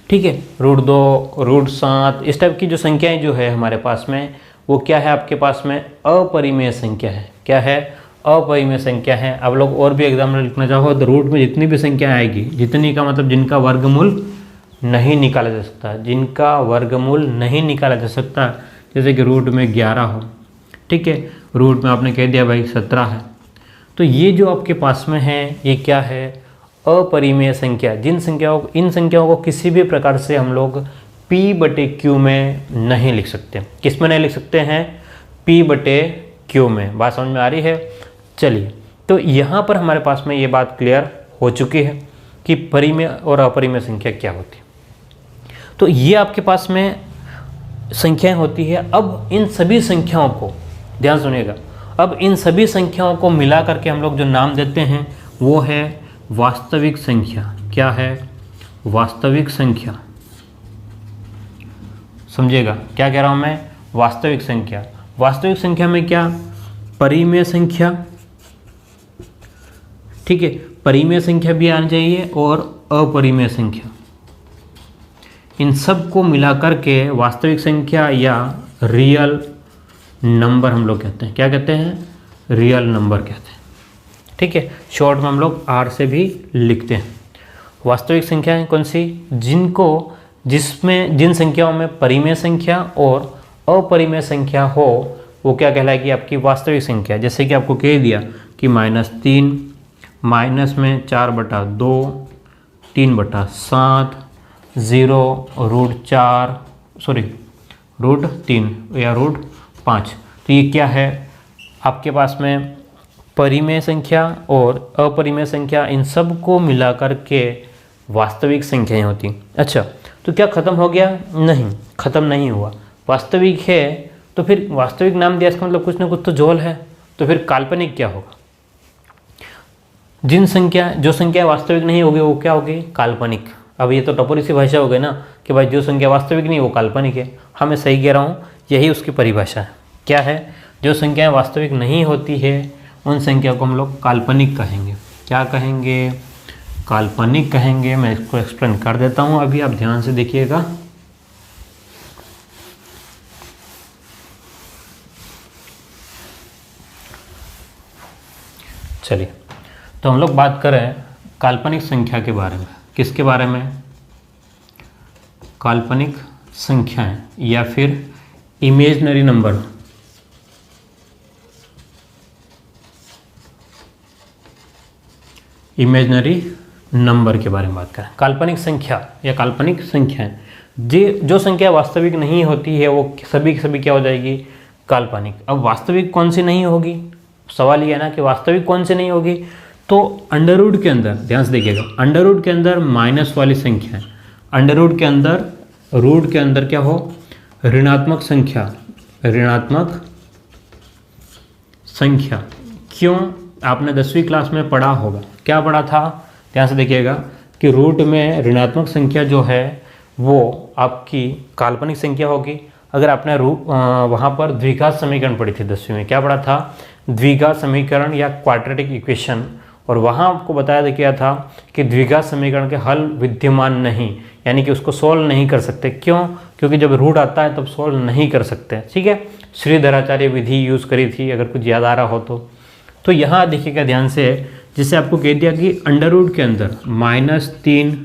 ठीक है, √2, √7, इस टाइप की जो संख्याएं जो है हमारे पास में, वो क्या है आपके पास में? अपरिमेय संख्या है। क्या है? अपरिमेय संख्या है। अब लोग और भी एग्जाम्पल लिखना चाहो तो रूट में जितनी भी संख्या आएगी, जितनी का मतलब जिनका वर्गमूल नहीं निकाला जा सकता, जिनका वर्गमूल नहीं निकाला जा सकता, जैसे कि रूट में 11 हो, ठीक है, रूट में आपने कह दिया भाई 17 है, तो ये जो आपके पास में है ये क्या है? अपरिमेय संख्या। इन संख्याओं को किसी भी प्रकार से हम लोग p/q में नहीं लिख सकते। किस में नहीं लिख सकते हैं? p/q में। बात समझ में आ रही है? चलिए, तो यहाँ पर हमारे पास में ये बात क्लियर हो चुकी है कि परिमेय और अपरिमेय संख्या क्या होती है। तो ये आपके पास में संख्याएं होती है। अब इन सभी संख्याओं को ध्यान सुनिएगा, अब इन सभी संख्याओं को मिला करके हम लोग जो नाम देते हैं वो है वास्तविक संख्या। क्या है? वास्तविक संख्या। समझिएगा क्या कह रहा हूँ मैं? वास्तविक संख्या। वास्तविक संख्या में क्या? परिमेय संख्या, ठीक है, परिमेय संख्या भी आनी चाहिए और अपरिमेय संख्या। इन सब को मिलाकर के वास्तविक संख्या या रियल नंबर हम लोग कहते हैं। क्या कहते हैं? रियल नंबर कहते हैं, ठीक है। शॉर्ट में हम लोग R से भी लिखते हैं। वास्तविक संख्याएं कौन सी? जिन संख्याओं में परिमेय संख्या और अपरिमेय संख्या हो वो क्या कहलाएगी? आपकी वास्तविक संख्या। जैसे कि आपको कह दिया कि -3, माइनस में 4/2, 3/7, 0, √3 या √5। तो ये क्या है? आपके पास में परिमेय संख्या और अपरिमेय संख्या, इन सब को मिलाकर के वास्तविक संख्याएं होती। अच्छा, तो क्या ख़त्म हो गया? नहीं, ख़त्म नहीं हुआ। वास्तविक है तो फिर वास्तविक नाम दिया, इसका मतलब कुछ ना कुछ तो जोल है। तो फिर काल्पनिक क्या होगा? जो संख्या वास्तविक नहीं होगी वो क्या होगी? काल्पनिक। अब ये तो टपोरी सी भाषा हो गई ना कि भाई जो संख्या वास्तविक नहीं वो काल्पनिक है। हाँ, मैं सही कह रहा हूँ, यही उसकी परिभाषा है। क्या है? जो संख्याएं वास्तविक नहीं होती है उन संख्या को हम लोग काल्पनिक कहेंगे। क्या कहेंगे? काल्पनिक कहेंगे। मैं इसको एक्सप्लेन कर देता हूँ, अभी आप ध्यान से देखिएगा। चलिए, तो हम लोग बात करें काल्पनिक संख्या के बारे में। किसके बारे में? काल्पनिक संख्याएं या फिर इमेजिनरी नंबर। इमेजिनरी नंबर के बारे में बात करें। काल्पनिक संख्या या काल्पनिक संख्याएं, जो संख्या वास्तविक नहीं होती है वो सभी की सभी क्या हो जाएगी? काल्पनिक। अब वास्तविक कौन सी नहीं होगी? सवाल ये है ना कि वास्तविक कौन सी नहीं होगी। तो अंडर रूट के अंदर ध्यान से देखिएगा, अंडर रूट के अंदर माइनस वाली संख्या है। अंडर रूट के अंदर क्या हो? ऋणात्मक संख्या। ऋणात्मक संख्या। क्यों? आपने 10वीं क्लास में पढ़ा होगा। क्या पढ़ा था? ध्यान से देखिएगा कि रूट में ऋणात्मक संख्या जो है वो आपकी काल्पनिक संख्या होगी। अगर आपने वहाँ पर द्विघात समीकरण पढ़ी थी 10वीं में, क्या पढ़ा था? द्विघात समीकरण या क्वाड्रेटिक इक्वेशन। और वहाँ आपको बताया गया था कि द्विघात समीकरण के हल विद्यमान नहीं, यानी कि उसको सोल्व नहीं कर सकते। क्यों? क्योंकि जब रूट आता है तब सोल्व नहीं कर सकते। ठीक है, श्रीधराचार्य विधि यूज़ करी थी, अगर कुछ याद आ रहा हो तो यहाँ देखिएगा ध्यान से, जिससे आपको कह दिया कि अंडर रूट के अंदर -3,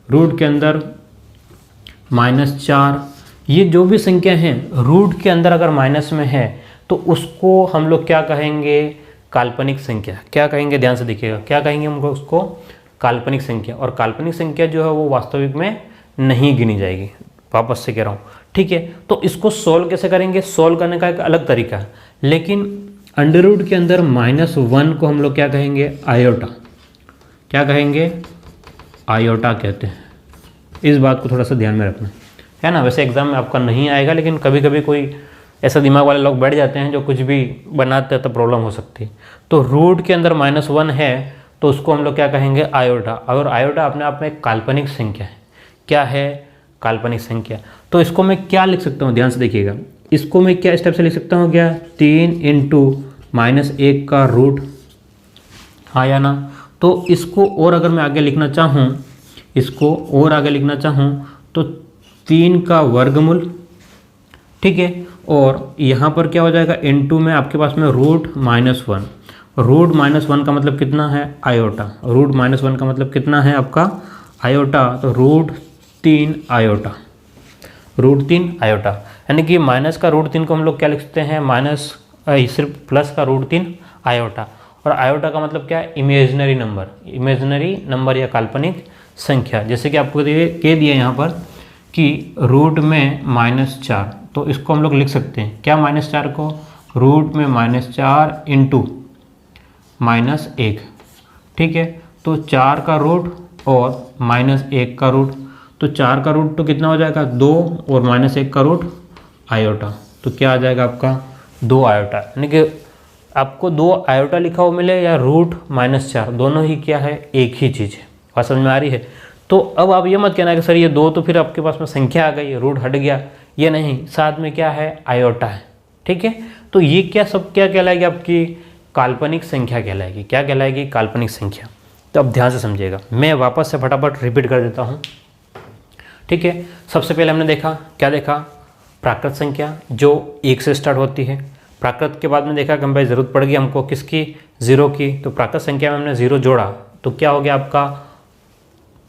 रूट के अंदर -4, ये जो भी संख्या है रूट के अंदर अगर माइनस में है तो उसको हम लोग क्या कहेंगे? काल्पनिक संख्या। क्या कहेंगे, ध्यान से देखिएगा, क्या कहेंगे हम लोग उसको, काल्पनिक संख्या। और काल्पनिक संख्या जो है वो वास्तविक में नहीं गिनी जाएगी, वापस से कह रहा हूँ, ठीक है। तो इसको सोल्व कैसे करेंगे, सोल्व करने का एक अलग तरीका है, लेकिन अंडर रूट के अंदर -1 को हम लोग क्या कहेंगे, आयोटा। क्या कहेंगे, आयोटा कहते हैं। इस बात को थोड़ा सा ध्यान में रखना है ना। वैसे एग्जाम में आपका नहीं आएगा, लेकिन कभी कभी कोई ऐसा दिमाग वाले लोग बैठ जाते हैं जो कुछ भी बनाते हैं तो प्रॉब्लम हो सकती है। तो रूट के अंदर -1 है तो उसको हम लोग क्या कहेंगे, आयोटा। और आयोटा अपने आप में एक काल्पनिक संख्या है। क्या है, काल्पनिक संख्या। तो इसको मैं क्या लिख सकता हूँ, ध्यान से देखिएगा, इसको मैं क्या स्टेप से लिख सकता हूँ, क्या 3 × -1 का रूट, हाँ या ना। तो इसको और अगर मैं आगे लिखना चाहूँ, इसको और आगे लिखना चाहूँ तो 3 का वर्गमूल, ठीक है। और यहाँ पर क्या हो जाएगा, इनटू में आपके पास में √-1। √-1 का मतलब कितना है, आयोटा। √-1 का मतलब कितना है आपका, आयोटा। तो √3 आयोटा, √3 आयोटा। यानी कि माइनस का √3 को हम लोग क्या लिख सकते हैं, माइनस सिर्फ प्लस का √3 आयोटा। और आयोटा का मतलब क्या है, इमेजिनरी नंबर, इमेजिनरी नंबर या काल्पनिक संख्या। जैसे कि आपको कह दिया यहाँ पर कि रूट में -4, तो इसको हम लोग लिख सकते हैं क्या, -4 को रूट में -4 × -1, ठीक है। तो 4 का रूट और -1 का रूट, तो 4 का रूट तो कितना हो जाएगा, 2, और -1 का रूट आयोटा, तो क्या आ जाएगा आपका 2 आयोटा। यानी कि आपको 2 आयोटा लिखा हुआ मिले या √-4, दोनों ही क्या है, एक ही चीज़ है। बात समझ में आ रही है। तो अब आप ये मत कहना कि सर ये 2 तो फिर आपके पास में संख्या आ गई, रूट हट गया, ये नहीं, साथ में क्या है, आयोटा है, ठीक है। तो ये क्या सब क्या कहलाएगी, आपकी काल्पनिक संख्या कहलाएगी। क्या कहलाएगी, काल्पनिक संख्या। तो अब ध्यान से समझिएगा, मैं वापस से फटाफट रिपीट कर देता हूँ, ठीक है। सबसे पहले हमने देखा, क्या देखा, प्राकृत संख्या जो 1 से स्टार्ट होती है। प्राकृत के बाद में देखा कि भाई ज़रूरत पड़ गई हमको किसकी, 0 की। तो प्राकृत संख्या में हमने 0 जोड़ा तो क्या हो गया आपका,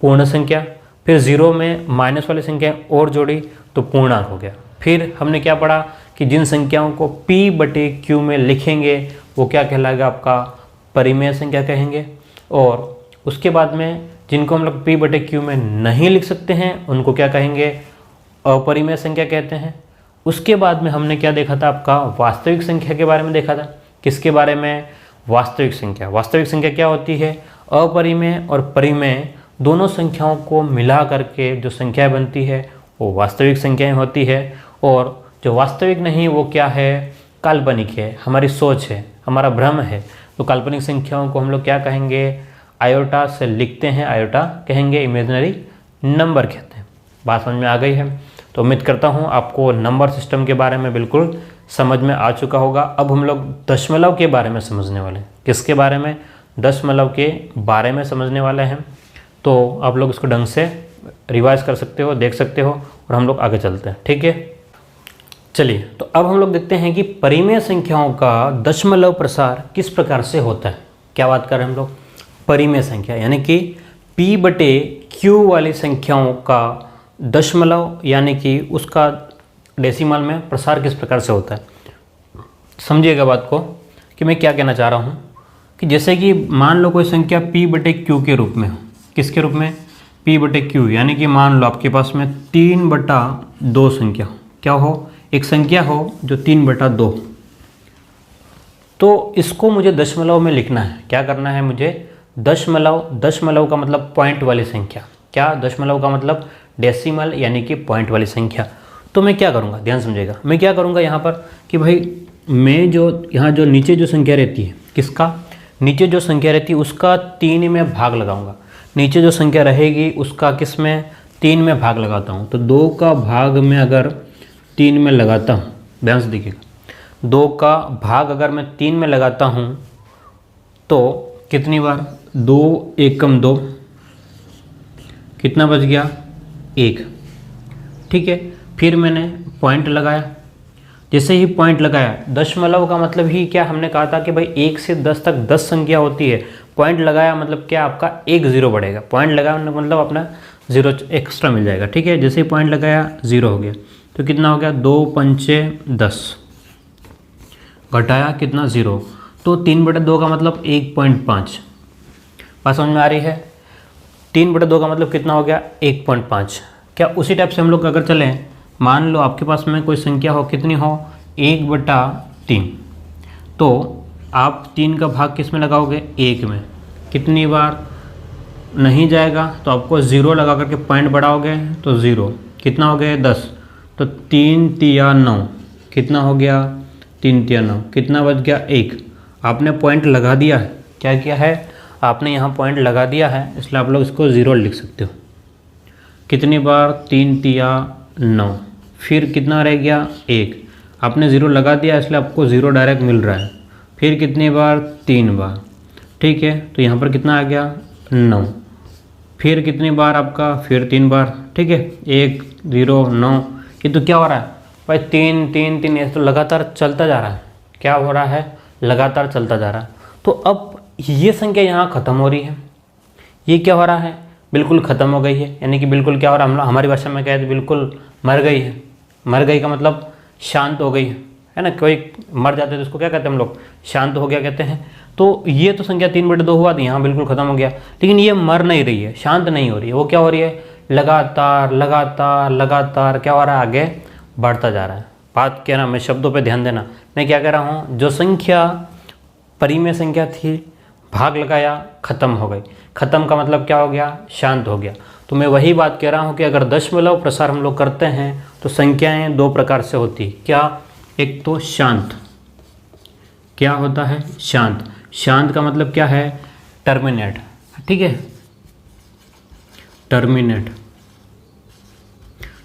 पूर्ण संख्या। फिर 0 में माइनस वाली संख्या और जोड़ी तो पूर्णांक हो गया। फिर हमने क्या पढ़ा कि जिन संख्याओं को P/Q में लिखेंगे वो क्या कहलाएगा, आपका परिमेय संख्या कहेंगे। और उसके बाद में जिनको हम लोग P/Q में नहीं लिख सकते हैं उनको क्या कहेंगे, अपरिमेय संख्या कहते हैं। उसके बाद में हमने क्या देखा था, आपका वास्तविक संख्या के बारे में देखा था। किसके बारे में, वास्तविक संख्या। वास्तविक संख्या क्या होती है, अपरिमेय और परिमेय दोनों संख्याओं को मिला करके जो संख्या बनती है वो वास्तविक संख्याएं होती है। और जो वास्तविक नहीं वो क्या है, काल्पनिक है, हमारी सोच है, हमारा भ्रम है। तो काल्पनिक संख्याओं को हम लोग क्या कहेंगे, आयोटा से लिखते हैं, आयोटा कहेंगे, इमेजिनरी नंबर कहते हैं। बात समझ में आ गई है। तो उम्मीद करता हूँ आपको नंबर सिस्टम के बारे में बिल्कुल समझ में आ चुका होगा। अब हम लोग दशमलव के बारे में समझने वाले हैं। किसके बारे में, दशमलव के बारे में समझने वाले हैं। तो आप लोग इसको ढंग से रिवाइज कर सकते हो, देख सकते हो, और हम लोग आगे चलते हैं, ठीक है। चलिए, तो अब हम लोग देखते हैं कि परिमेय संख्याओं का दशमलव प्रसार किस प्रकार से होता है। क्या बात कर रहे हैं हम लोग, परिमेय संख्या यानी कि P/Q वाली संख्याओं का दशमलव यानी कि उसका डेसिमल में प्रसार किस प्रकार से होता है। समझिएगा बात को कि मैं क्या कहना चाह रहा हूँ कि जैसे कि मान लो कोई संख्या P/Q के रूप में हो। किसके रूप में, P/Q, यानी कि मान लो आपके पास में 3/2 संख्या हो। क्या हो, एक संख्या हो जो 3/2, तो इसको मुझे दशमलव में लिखना है। क्या करना है मुझे, दशमलव का मतलब पॉइंट वाली संख्या। क्या, दशमलव का मतलब डेसिमल यानी कि पॉइंट वाली संख्या। तो मैं क्या करूँगा, ध्यान समझिएगा, मैं क्या करूँगा यहाँ पर कि भाई मैं जो यहाँ जो नीचे जो संख्या रहती है, किसका, नीचे जो संख्या रहती है उसका 3 में भाग लगाऊंगा। नीचे जो संख्या रहेगी उसका किस में, 3 में भाग लगाता हूँ। तो 2 का भाग में अगर 3 में लगाता हूँ, ध्यान से देखिएगा, 2 का भाग अगर मैं 3 में लगाता हूँ तो कितनी बार, 2 एकम 2, कितना बच गया, 1, ठीक है। फिर मैंने पॉइंट लगाया। जैसे ही पॉइंट लगाया, दशमलव का मतलब ही क्या, हमने कहा था कि भाई 1 से 10 तक 10 संख्या होती है। पॉइंट लगाया मतलब क्या, आपका 1 0 बढ़ेगा। पॉइंट लगाया मतलब अपना 0 एक्स्ट्रा मिल जाएगा, ठीक है। जैसे ही पॉइंट लगाया 0 हो गया, तो कितना हो गया, 2 पंचे 10, घटाया कितना, 0। तो 3/2 का मतलब 1.5। बात समझ में आ रही है? 3/2 का मतलब कितना हो गया? 1.5। क्या उसी टाइप से हम लोग अगर चलें, मान लो आपके पास में कोई संख्या हो, कितनी हो? 1/3। तो आप 3 का भाग किस में लगाओगे? 1 में। कितनी बार? नहीं जाएगा तो आपको 0 लगा करके पॉइंट बढ़ाओगे तो 0। कितना हो गया? 10। तो 3 तिया 9। कितना हो गया? 3 तिया 9। कितना बच गया? 1। आपने पॉइंट लगा दिया है। क्या किया है? आपने यहाँ पॉइंट लगा दिया है, इसलिए आप लोग इसको 0 लिख सकते हो। कितनी बार? 3 तिया 9। फिर कितना रह गया? 1। आपने 0 लगा दिया इसलिए आपको 0 डायरेक्ट मिल रहा है। फिर कितनी बार? 3 बार। ठीक है, तो यहाँ पर कितना आ गया? 9। फिर कितनी बार आपका? फिर 3 बार। ठीक है, 1 0 9। ये तो क्या हो रहा है भाई? 3 3 3, ये तो लगातार चलता जा रहा है। क्या हो रहा है? लगातार चलता जा रहा है। तो अब ये संख्या यहाँ ख़त्म हो रही है। ये क्या हो रहा है? बिल्कुल ख़त्म हो गई है। यानी कि बिल्कुल क्या हो रहा है, हम हमारी भाषा में कहे तो बिल्कुल मर गई है। मर गई का मतलब शांत हो गई है ना। कोई मर जाते हैं तो उसको क्या कहते हैं हम लोग? शांत हो गया कहते हैं। तो ये तो संख्या 3/2 हुआ तो यहाँ बिल्कुल ख़त्म हो गया। लेकिन ये मर नहीं रही है, शांत नहीं हो रही है। वो क्या हो रही है? लगातार लगातार लगातार क्या हो रहा है? आगे बढ़ता जा रहा है। बात क्या ना, मैं शब्दों पे ध्यान देना। मैं क्या कह रहा हूँ? जो संख्या परिमेय संख्या थी, भाग लगाया, ख़त्म हो गई। ख़त्म का मतलब क्या हो गया? शांत हो गया। तो मैं वही बात कह रहा हूँ कि अगर दशमलव प्रसार हम लोग करते हैं तो संख्याएं 2 प्रकार से होती। क्या? एक तो शांत। क्या होता है? शांत। शांत का मतलब क्या है? टर्मिनेट। ठीक है, टर्मिनेट,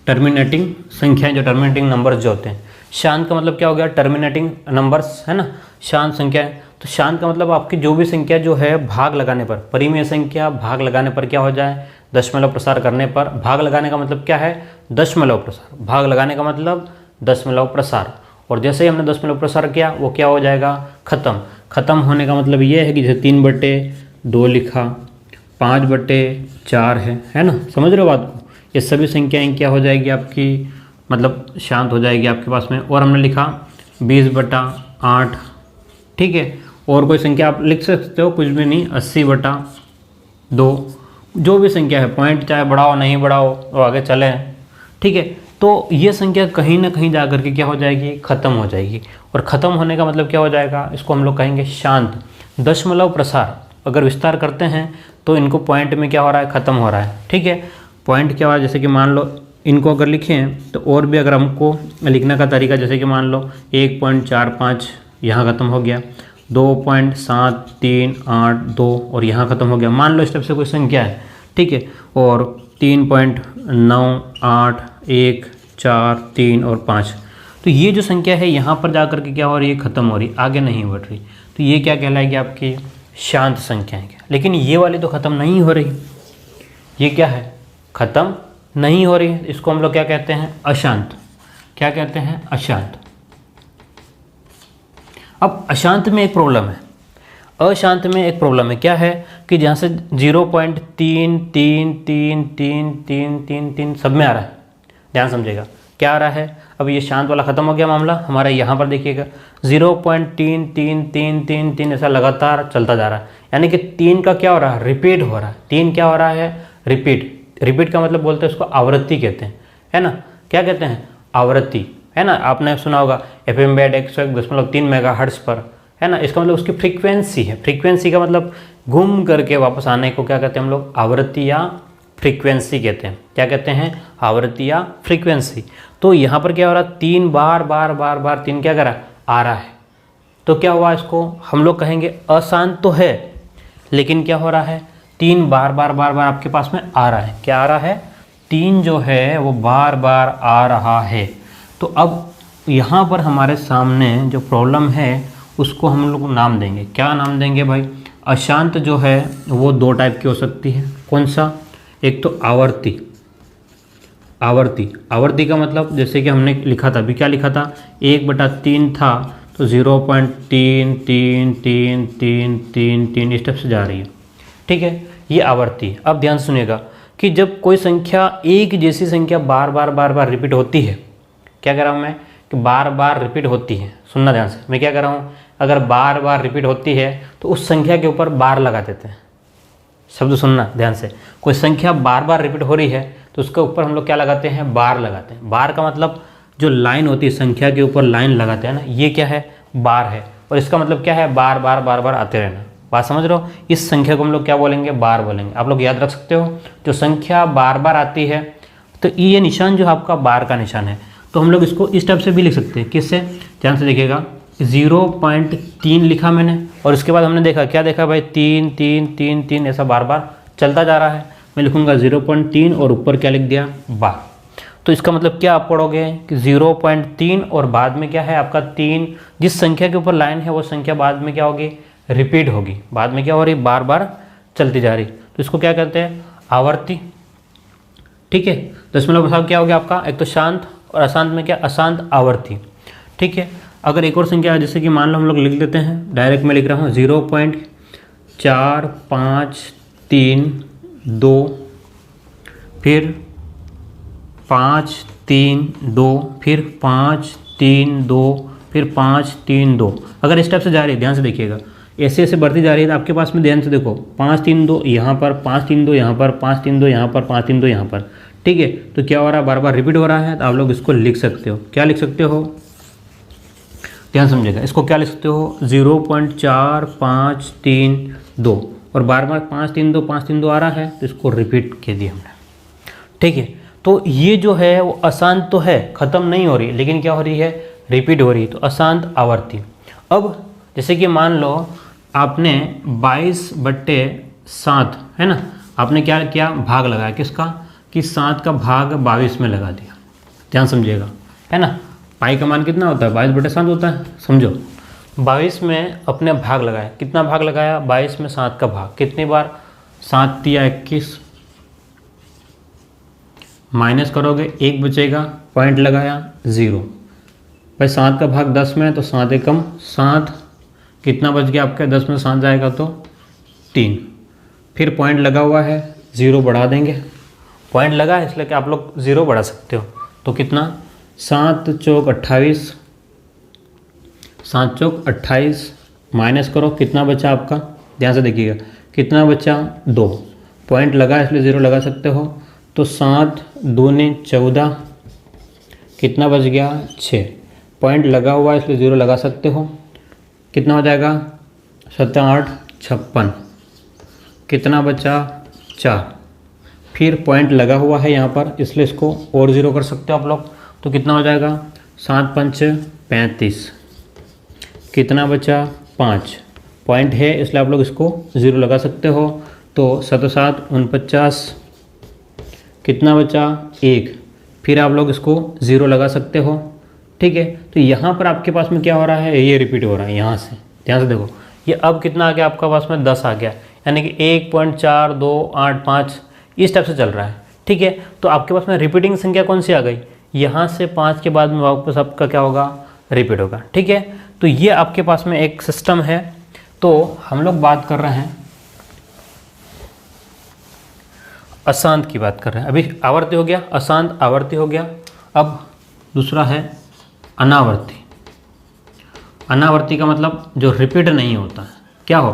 टर्मिनेटिंग संख्याएं, जो टर्मिनेटिंग नंबर्स जो होते हैं। शांत का मतलब क्या हो गया? टर्मिनेटिंग नंबर्स, है ना, शांत संख्याएं। तो शांत का मतलब आपकी जो भी संख्या जो है भाग लगाने पर, परिमेय संख्या भाग लगाने पर क्या हो जाए? दशमलव प्रसार करने पर। भाग लगाने का मतलब क्या है? दशमलव प्रसार। भाग लगाने का मतलब दशमलव प्रसार। और जैसे ही हमने दशमलव प्रसार किया वो क्या हो जाएगा? ख़त्म। ख़त्म होने का मतलब ये है कि जैसे 3/2 लिखा, 5/4 है ना। समझ रहे हो बात को? ये सभी संख्याएं क्या हो जाएगी आपकी? मतलब शांत हो जाएगी आपके पास में। और हमने लिखा 20/8। ठीक है, और कोई संख्या आप लिख सकते हो, कुछ भी नहीं, 80/2। जो भी संख्या है, पॉइंट चाहे बढ़ाओ नहीं बढ़ाओ वो आगे चले। ठीक है, तो ये संख्या कहीं ना कहीं जा करके क्या हो जाएगी? ख़त्म हो जाएगी। और ख़त्म होने का मतलब क्या हो जाएगा? इसको हम लोग कहेंगे शांत। दशमलव प्रसार अगर विस्तार करते हैं तो इनको पॉइंट में क्या हो रहा है? ख़त्म हो रहा है। ठीक है, पॉइंट क्या हो रहा है? जैसे कि मान लो इनको अगर लिखें तो और भी अगर हमको लिखने का तरीका, जैसे कि मान लो 1.45 यहाँ ख़त्म हो गया, 2.7382 और यहाँ ख़त्म हो गया। मान लो इस टाइप से कोई संख्या है। ठीक है, और 3.9814 और 5। तो ये जो संख्या है यहाँ पर जा कर के क्या हो रही है? ख़त्म हो रही, आगे नहीं बढ़ रही। तो ये क्या कहलाएगी? आपकी शांत संख्याएँ। लेकिन ये वाली तो ख़त्म नहीं हो रही। ये क्या है? ख़त्म नहीं हो रही है। इसको हम लोग क्या कहते हैं? अशांत। क्या कहते हैं? अशांत। अब अशांत में एक प्रॉब्लम है। अशांत में एक प्रॉब्लम है। क्या है कि जहाँ से 0.333333 सब में आ रहा है। ध्यान समझेगा क्या आ रहा है। अब ये शांत वाला ख़त्म हो गया मामला हमारा। यहाँ पर देखिएगा 0.3333 ऐसा लगातार चलता जा रहा है। यानी कि 3 का क्या हो रहा है? रिपीट हो रहा है। 3 क्या हो रहा है? रिपीट। रिपीट का मतलब बोलते हैं उसको आवृत्ति कहते हैं, है ना। क्या कहते हैं? आवृत्ति, है ना। आपने सुना होगा FM बैंड 101.3 मेगाहर्ट्ज़ पर, है ना। इसका मतलब उसकी फ्रीक्वेंसी है। फ्रीक्वेंसी का मतलब घूम करके वापस आने को क्या कहते हैं हम लोग? आवृत्ति या फ्रीक्वेंसी कहते हैं। क्या कहते हैं? आवृत्ति या फ्रीक्वेंसी। तो यहाँ पर क्या हो रहा है? 3 बार बार बार बार 3 क्या करा? आ रहा है। तो क्या हुआ? इसको हम लोग कहेंगे अशांत तो है, लेकिन क्या हो रहा है? 3 बार बार बार बार आपके पास में आ रहा है। क्या आ रहा है? 3 जो है वो बार बार आ रहा है। तो अब यहाँ पर हमारे सामने जो प्रॉब्लम है उसको हम लोग नाम देंगे। क्या नाम देंगे भाई? अशांत जो है वो 2 टाइप की हो सकती है। कौन सा? एक तो आवर्ती। आवर्ती, आवर्ती का मतलब जैसे कि हमने लिखा था, अभी क्या लिखा था? 1/3 था तो 0.333333 इस टाइप से जा रही है। ठीक है, ये आवर्ती है। अब ध्यान सुनिएगा कि जब कोई संख्या एक जैसी संख्या बार बार बार बार रिपीट होती है, क्या कह रहा हूँ मैं? कि बार बार रिपीट होती है। सुनना ध्यान से, मैं क्या कह रहा हूँ? अगर बार बार रिपीट होती है तो उस संख्या के ऊपर बार लगा देते हैं। शब्द सुनना ध्यान से, कोई संख्या बार बार रिपीट हो रही है तो उसके ऊपर हम लोग क्या लगाते हैं, बार लगाते हैं। बार का मतलब जो लाइन होती है संख्या के ऊपर लाइन लगाते हैं ना, ये क्या है, बार है। और इसका मतलब क्या है, बार बार बार बार आते रहना। बात समझ रहे हो, इस संख्या को हम लोग क्या बोलेंगे, बार बोलेंगे। आप लोग याद रख सकते हो, जो संख्या बार बार आती है तो ये निशान जो आपका बार का निशान है, तो हम लोग इसको इस टाइप से भी लिख सकते हैं। किससे, ध्यान से देखिएगा, 0.3 लिखा मैंने और इसके बाद हमने देखा, क्या देखा भाई, 3 3 3 3 ऐसा बार बार चलता जा रहा है। मैं लिखूंगा 0.3 और ऊपर क्या लिख दिया, बार। तो इसका मतलब क्या आप पढ़ोगे कि 0.3 और बाद में क्या है आपका 3, जिस संख्या के ऊपर लाइन है वो संख्या बाद में क्या होगी, रिपीट होगी। बाद में क्या हो रही, बार बार चलती जा रही। तो इसको क्या कहते हैं, आवर्ती। ठीक है, तो इसमें मतलब क्या हो गया आपका, एक तो शांत और अशांत में क्या, अशांत आवर्ती। ठीक है, अगर एक और संख्या जैसे कि मान लो हम लोग लिख देते हैं, डायरेक्ट मैं लिख रहा हूँ 0.4532, फिर 532, फिर 532, फिर 532। अगर इस टाइप से जा रही है, ध्यान से देखिएगा, ऐसे ऐसे बढ़ती जा रही है तो आपके पास में ध्यान से देखो, 532 यहाँ पर, 532 यहाँ पर, 532 यहाँ पर, 532 यहाँ पर। ठीक है, तो क्या हो रहा है, बार बार रिपीट हो रहा है। तो आप लोग इसको लिख सकते हो, क्या लिख सकते हो, ध्यान समझिएगा, इसको क्या लिख सकते हो, 0.4532 और बार बार 532 532 आ रहा है तो इसको रिपीट कर दिया हमने। ठीक है, तो ये जो है वो अशांत तो है, ख़त्म नहीं हो रही, लेकिन क्या हो रही है, रिपीट हो रही है, तो अशांत आवर्ती। अब जैसे कि मान लो आपने 22/7 है ना, आपने क्या किया, भाग लगाया, किसका, कि 7 का भाग 22 में लगा दिया। ध्यान समझिएगा, है ना, पाई का मान कितना होता है, 22/7 होता है। समझो, 22 में अपने भाग लगाया, कितना भाग लगाया, 22 में 7 का भाग, कितनी बार, 7 तिया 21, माइनस करोगे 1 बचेगा, पॉइंट लगाया 0। भाई 7 का भाग 10 में, तो 7 एकम 7, कितना बच गया आपका, 10 में 7 जाएगा तो 3, फिर पॉइंट लगा हुआ है, 0 बढ़ा देंगे, पॉइंट लगा है इसलिए कि आप लोग 0 बढ़ा सकते हो। तो कितना, 7 चौक 28, 7 चौक 28, माइनस करो, कितना बचा आपका, ध्यान से देखिएगा, कितना बचा, 2, पॉइंट लगा इसलिए 0 लगा सकते हो। तो 7 दूनी 14, कितना बच गया, 6, पॉइंट लगा हुआ इसलिए 0 लगा सकते हो, कितना हो जाएगा, 7 8 56, कितना बचा, 4, फिर पॉइंट लगा हुआ है यहाँ पर इसलिए इसको और 0 कर सकते हो आप लोग। तो कितना हो जाएगा, 7 5 35, कितना बचा, 5, पॉइंट है इसलिए आप लोग इसको 0 लगा सकते हो। तो 7 7 49, कितना बचा, 1, फिर आप लोग इसको 0 लगा सकते हो। ठीक है, तो यहाँ पर आपके पास में क्या हो रहा है, ये रिपीट हो रहा है यहाँ से, ध्यान से देखो, ये अब कितना आ गया आपका पास में, 10 आ गया, यानी कि 1.4285 इस टाइप से चल रहा है। ठीक है, तो आपके पास में रिपीटिंग संख्या कौन सी आ गई, यहाँ से 5 के बाद में वापस आपका क्या होगा, रिपीट होगा। ठीक है, तो ये आपके पास में एक सिस्टम है। तो हम लोग बात कर रहे हैं अशांत की बात कर रहे हैं, अभी आवर्ती हो गया, अशांत आवर्ती हो गया। अब दूसरा है अनावर्ती। अनावर्ती का मतलब जो रिपीट नहीं होता है, क्या हो,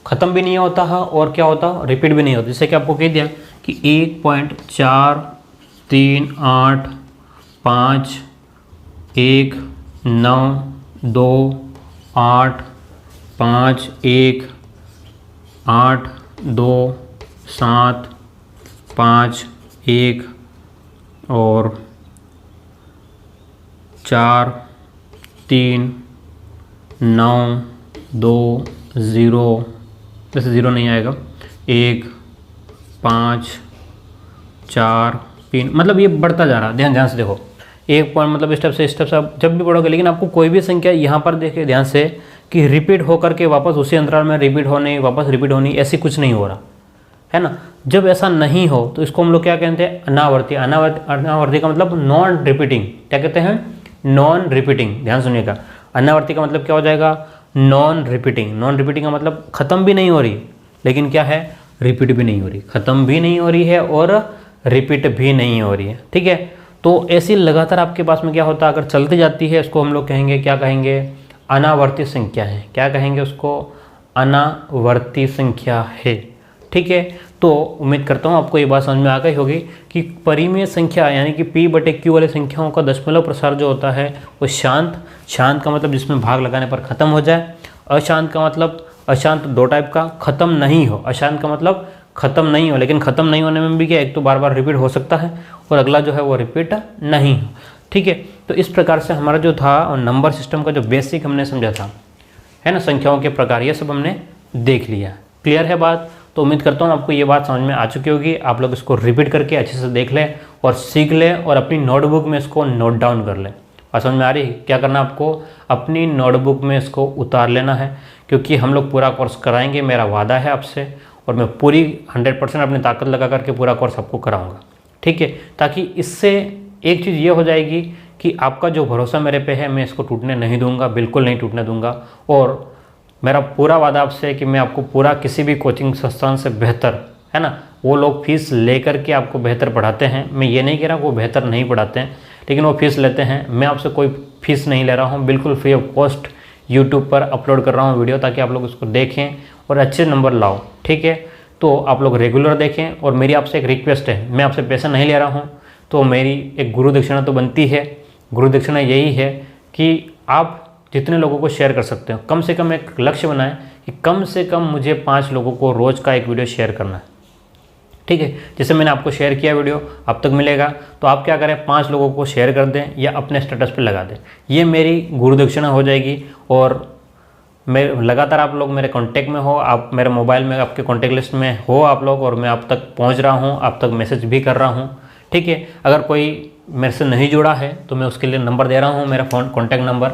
ख़त्म भी नहीं होता है और क्या होता है, रिपीट भी नहीं होता। जैसे कि आपको कह दिया कि 1.431985127 और 4 3 9 2 0, जैसे 0 नहीं आएगा, 1 5 4 3, मतलब ये बढ़ता जा रहा है। ध्यान से देखो, 1 पॉइंट मतलब इस स्टेप से आप जब भी बढ़ोगे, लेकिन आपको कोई भी संख्या यहाँ पर देखिए ध्यान से कि रिपीट होकर के वापस उसी अंतराल में रिपीट होने, वापस रिपीट होनी, ऐसी कुछ नहीं हो रहा है ना। जब ऐसा नहीं हो तो इसको हम लोग क्या कहते हैं, अनावर्ती। अनावर्ती का मतलब नॉन रिपीटिंग, क्या कहते हैं, नॉन रिपीटिंग। ध्यान सुनिएगा, अनावर्ती का मतलब क्या हो जाएगा, नॉन रिपीटिंग। नॉन रिपीटिंग का मतलब ख़त्म भी नहीं हो रही, लेकिन क्या है, रिपीट भी नहीं हो रही, ख़त्म भी नहीं हो रही है और रिपीट भी नहीं हो रही है। ठीक है, तो ऐसी लगातार आपके पास में क्या होता है, अगर चलती जाती है, इसको हम लोग कहेंगे, क्या कहेंगे, अनावर्ती संख्या है। क्या कहेंगे उसको? अनावर्ती संख्या है। ठीक है, तो उम्मीद करता हूँ आपको ये बात समझ में आ गई होगी कि परिमेय संख्या यानी कि p/q वाली संख्याओं का दशमलव प्रसार जो होता है वो शांत का मतलब जिसमें भाग लगाने पर ख़त्म हो जाए, अशांत का मतलब अशांत दो टाइप का, ख़त्म नहीं हो। अशांत का मतलब ख़त्म नहीं हो, लेकिन ख़त्म नहीं होने में भी क्या, एक तो बार बार रिपीट हो सकता है और अगला जो है वो रिपीट नहीं हो। ठीक है, तो इस प्रकार से हमारा जो था नंबर सिस्टम का जो बेसिक हमने समझा था, है ना, संख्याओं के प्रकार, ये सब हमने देख लिया। क्लियर है बात? तो उम्मीद करता हूँ आपको ये बात समझ में आ चुकी होगी। आप लोग इसको रिपीट करके अच्छे से देख लें और सीख लें और अपनी नोटबुक में इसको नोट डाउन कर लें। और समझ में आ रही है? क्या करना आपको? अपनी नोटबुक में इसको उतार लेना है, क्योंकि हम लोग पूरा कोर्स कराएंगे, मेरा वादा है आपसे, और मैं पूरी 100% अपनी ताकत लगा करके पूरा कोर्स आपको कराऊंगा। ठीक है, ताकि इससे एक चीज़ ये हो जाएगी कि आपका जो भरोसा मेरे पे है मैं इसको टूटने नहीं दूंगा, बिल्कुल नहीं टूटने दूंगा। और मेरा पूरा वादा आपसे है कि मैं आपको पूरा किसी भी कोचिंग संस्थान से बेहतर, है ना, वो लोग फीस लेकर के आपको बेहतर पढ़ाते हैं। मैं ये नहीं कह रहा कि वो बेहतर नहीं पढ़ाते हैं, लेकिन वो फीस लेते हैं। मैं आपसे कोई फीस नहीं ले रहा हूँ, बिल्कुल फ्री ऑफ कॉस्ट यूट्यूब पर अपलोड कर रहा हूँ वीडियो, ताकि आप लोग उसको देखें और अच्छे नंबर लाओ। ठीक है, तो आप लोग रेगुलर देखें। और मेरी आपसे एक रिक्वेस्ट है, मैं आपसे पैसा नहीं ले रहा हूँ, तो मेरी एक गुरु दक्षिणा तो बनती है। गुरु दक्षिणा यही है कि आप जितने लोगों को शेयर कर सकते हो, कम से कम एक लक्ष्य बनाएं कि कम से कम मुझे 5 लोगों को रोज़ का एक वीडियो शेयर करना है। ठीक है, जैसे मैंने आपको शेयर किया वीडियो अब तक मिलेगा, तो आप क्या करें, 5 लोगों को शेयर कर दें या अपने स्टेटस पे लगा दें। ये मेरी गुरु दक्षिणा हो जाएगी। और मैं लगातार आप लोग मेरे कांटेक्ट में हो, आप मेरे मोबाइल में आपके कांटेक्ट लिस्ट में हो आप लोग, और मैं आप तक पहुंच रहा हूं, आप तक मैसेज भी कर रहा हूं। ठीक है, अगर कोई मेरे से नहीं जुड़ा है तो मैं उसके लिए नंबर दे रहा हूं, मेरा फ़ोन कॉन्टैक्ट नंबर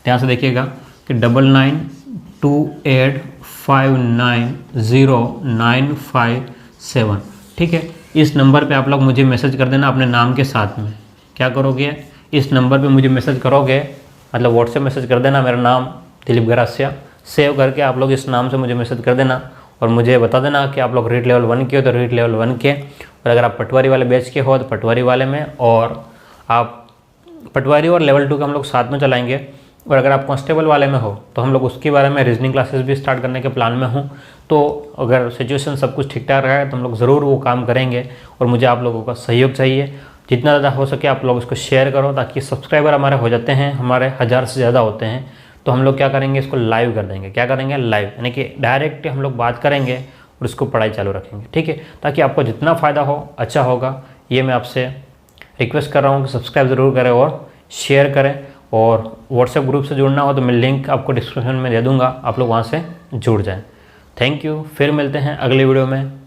ध्यान से देखिएगा कि 9928590957। ठीक है, इस नंबर पे आप लोग मुझे मैसेज कर देना अपने नाम के साथ में। क्या करोगे, इस नंबर पे मुझे मैसेज करोगे, मतलब व्हाट्सएप मैसेज कर देना, मेरा नाम दिलीप गरासिया सेव करके आप लोग इस नाम से मुझे मैसेज कर देना और मुझे बता देना कि आप लोग रीड लेवल 1 के हो तो रीड लेवल 1 के, और अगर आप पटवारी वाले बैच के हो तो पटवारी वाले में, और आप पटवारी और लेवल 2 का हम लोग साथ में चलाएंगे। और अगर आप कांस्टेबल वाले में हो तो हम लोग उसके बारे में रीजनिंग क्लासेस भी स्टार्ट करने के प्लान में हूँ। तो अगर सिचुएशन सब कुछ ठीक ठाक रहा है तो हम लोग ज़रूर वो काम करेंगे, और मुझे आप लोगों का सहयोग चाहिए। जितना ज़्यादा हो सके आप लोग इसको शेयर करो, ताकि सब्सक्राइबर हमारे हो जाते हैं, हमारे 1000 से ज़्यादा होते हैं, तो हम लोग क्या करेंगे, इसको लाइव कर देंगे। क्या करेंगे, लाइव, यानी कि डायरेक्ट हम लोग बात करेंगे और इसको पढ़ाई चालू रखेंगे। ठीक है, ताकि आपको जितना फ़ायदा हो अच्छा होगा। ये मैं आपसे रिक्वेस्ट कर रहा हूँ कि सब्सक्राइब ज़रूर करें और शेयर करें। और व्हाट्सएप ग्रुप से जुड़ना हो तो मैं लिंक आपको डिस्क्रिप्शन में दे दूँगा, आप लोग वहाँ से जुड़ जाएँ। थैंक यू, फिर मिलते हैं अगले वीडियो में।